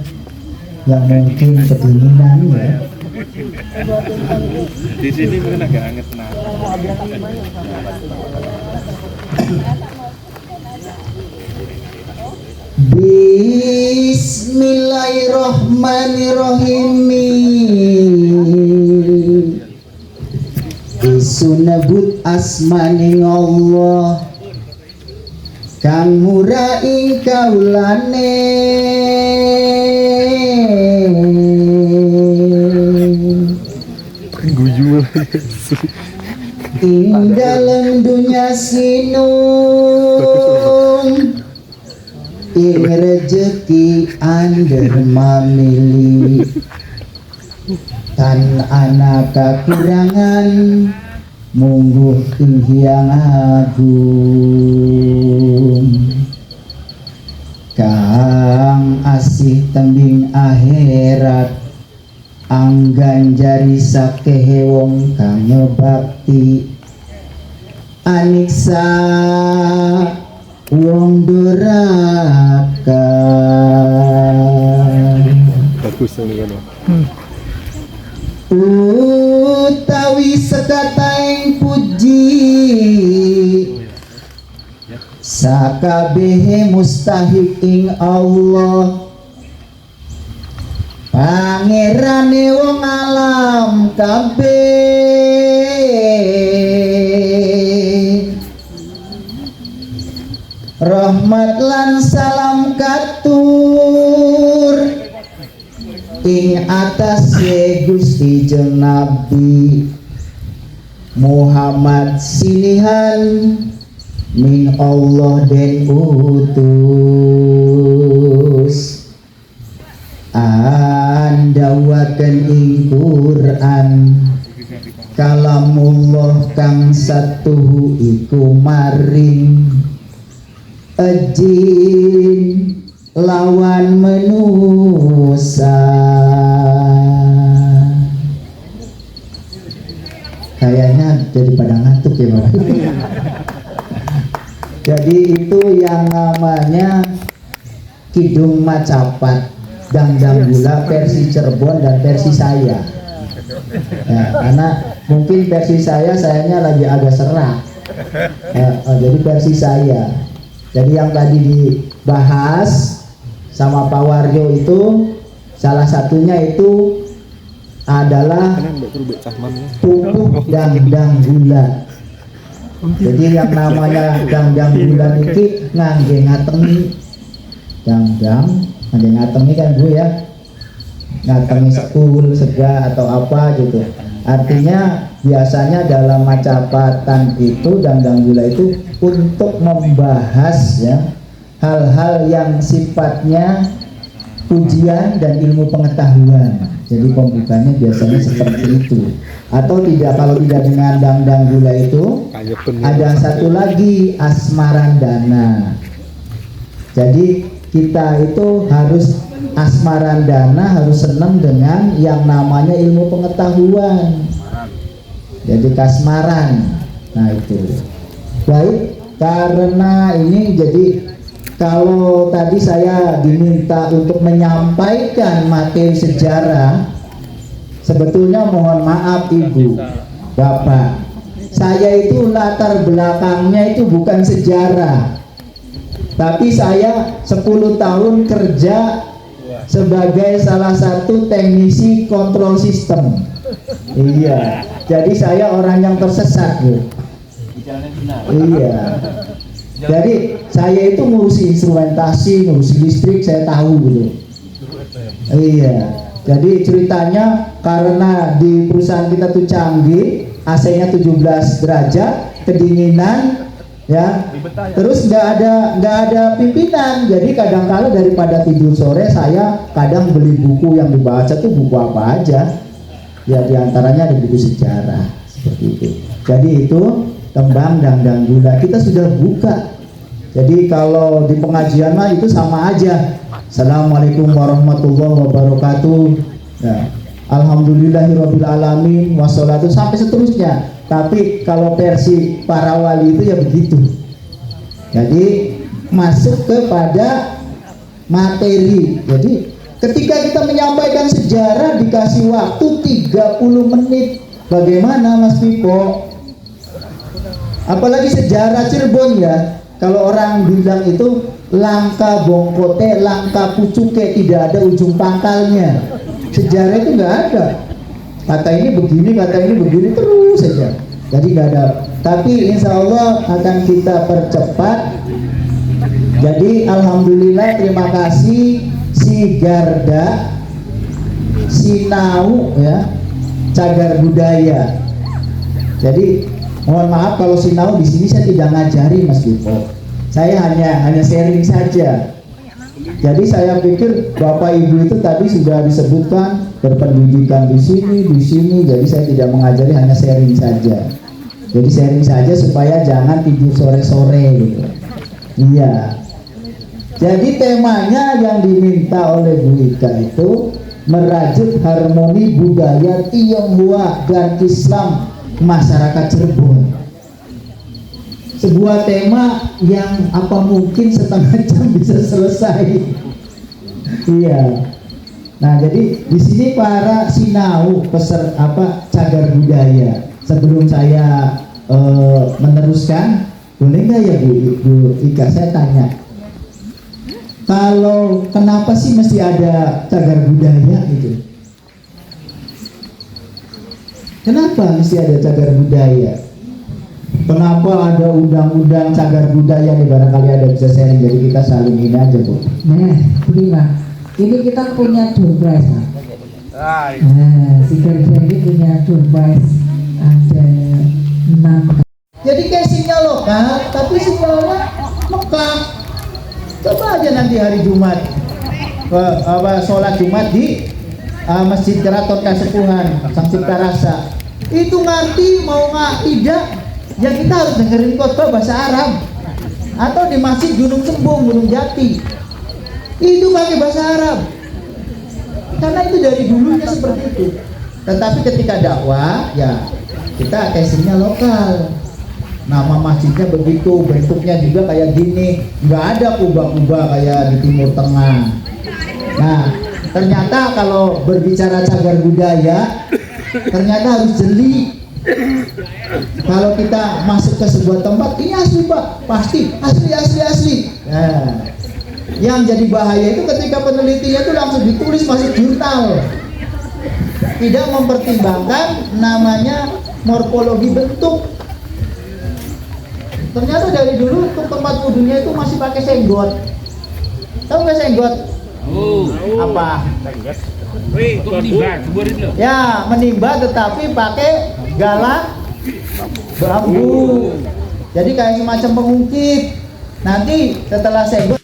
yang mungkin kedinginan ya. Di sini mungkin agak anget nah. Bismillahirrahmanirrahim. Isu nebut asmaning Allah kang murai kaulane. Ing dalam dunia sinung ing rejeki ander mamili tan anak kekurangan mungguh ing hyang agung kang asih tembing akhirat anggan jari sakehe wong kang bakti aniksa wong duraka. Bagus ini kan. Utawi sekataing puji sakabehe mustahik ing Allah pangerane wong alam kabeh rahmat lan salam katur ing atase Gusti jeung Nabi Muhammad silihan min Allah den utus andawaken ing Quran kalamullah kang satuhu iku maring ejin lawan manusa. Kayaknya jadi pada ngantuk ya Bapak. Jadi itu yang namanya Kidung Macapat, Dangdang Gula versi Cirebon dan versi saya. Ya, karena mungkin versi sayanya lagi agak serak. Jadi versi saya. Jadi yang tadi dibahas sama Pak Warjo itu salah satunya itu adalah pupuk dangdang gula. Jadi yang namanya dangdang gula itu ngangge ngatengi dangdang, ngangge ngatengi kan Bu ya, ngatengi sekul, sega atau apa gitu. Artinya biasanya dalam Macapatan itu dangdang gula itu untuk membahas ya hal-hal yang sifatnya ujian dan ilmu pengetahuan. Jadi pembukanya biasanya seperti itu. Atau tidak, kalau tidak dengan dangdang gula itu ada satu lagi asmarandana. Jadi kita itu harus asmarandana, harus senang dengan yang namanya ilmu pengetahuan. Jadi kasmaran. Nah itu. Baik, karena ini jadi kalau tadi saya diminta untuk menyampaikan materi sejarah, sebetulnya mohon maaf Ibu, Bapak, saya itu latar belakangnya itu bukan sejarah, tapi saya 10 tahun kerja sebagai salah satu teknisi kontrol sistem. Iya, jadi saya orang yang tersesat, Bu. Iya. Jadi saya itu ngurusi instrumentasi, ngurusi listrik, saya tahu gitu. Iya. Jadi ceritanya karena di perusahaan kita tuh canggih, AC-nya 17 derajat, kedinginan, ya. Terus nggak ada pimpinan. Jadi kadang-kala daripada tidur sore, saya kadang beli buku yang dibaca tuh buku apa aja. Ya diantaranya ada buku sejarah seperti itu. Jadi itu tembang dangdang gula kita sudah buka. Jadi kalau di pengajian mah itu sama aja. Assalamualaikum warahmatullahi wabarakatuh. Ya. Alhamdulillahirabbil alamin wassalatu sampai seterusnya. Tapi kalau versi para wali itu ya begitu. Jadi masuk kepada materi. Jadi ketika kita menyampaikan sejarah dikasih waktu 30 menit. Bagaimana Mas Pipo? Apalagi sejarah Cirebon ya. Kalau orang bilang itu langka bongkote, langka pucuke, tidak ada ujung pangkalnya. Sejarah itu nggak ada. Kata ini begini, kata ini begini, terus saja. Jadi nggak ada. Tapi insya Allah akan kita percepat. Jadi alhamdulillah, terima kasih si Garda, si Nau ya, cagar budaya. Jadi mohon maaf kalau sinau di sini saya tidak ngajari Mas Biko. Saya hanya sharing saja. Jadi saya pikir Bapak Ibu itu tadi sudah disebutkan berpendidikan di sini. Jadi saya tidak mengajari, hanya sharing saja. Jadi sharing saja supaya jangan tidur sore-sore gitu. Iya. Jadi temanya yang diminta oleh Bu Ika itu merajut harmoni budaya Tionghoa dan Islam masyarakat Cirebon. Sebuah tema yang apa mungkin setengah jam bisa selesai. Iya. Nah, jadi di sini para sinau cagar budaya. Sebelum saya meneruskan, boleh nggak ya Bu Ika saya tanya, kalau kenapa sih mesti ada cagar budaya gitu? Kenapa mesti ada cagar budaya? Kenapa ada undang-undang cagar budaya nih? Barangkali ada bisa sharing, jadi kita saling ini aja, Bu. Nah, begini, ini kita punya door prize, Pak. Nah, si kerja ini punya door prize ada 6. Jadi casingnya lokal, tapi sinyalnya Mekah. Coba aja nanti hari Jumat, sholat Jumat di Masjid Keraton Kasepuhan Sang Cipta Rasa. Itu ngerti mau nggak tidak, ya kita harus dengerin khotbah bahasa Arab. Atau di Masjid Gunung Sembung, Gunung Jati, itu pakai bahasa Arab. Karena itu dari dulunya seperti itu. Tetapi ketika dakwah, ya kita casingnya lokal. Nama masjidnya begitu, bentuknya juga kayak gini, nggak ada kubah-kubah kayak di Timur Tengah. Nah, ternyata kalau berbicara cagar budaya, ternyata harus jeli. Kalau kita masuk ke sebuah tempat, ini asli Pak, pasti asli. Nah, yang jadi bahaya itu ketika penelitinya itu langsung ditulis masuk jurnal, tidak mempertimbangkan namanya morfologi bentuk. Ternyata dari dulu untuk tempat wudhunya itu masih pakai senggot. Tahu nggak senggot? Apa? Ya, menimba tetapi pakai galak bambu. Jadi kayak semacam pengungkit. Nanti setelah senggot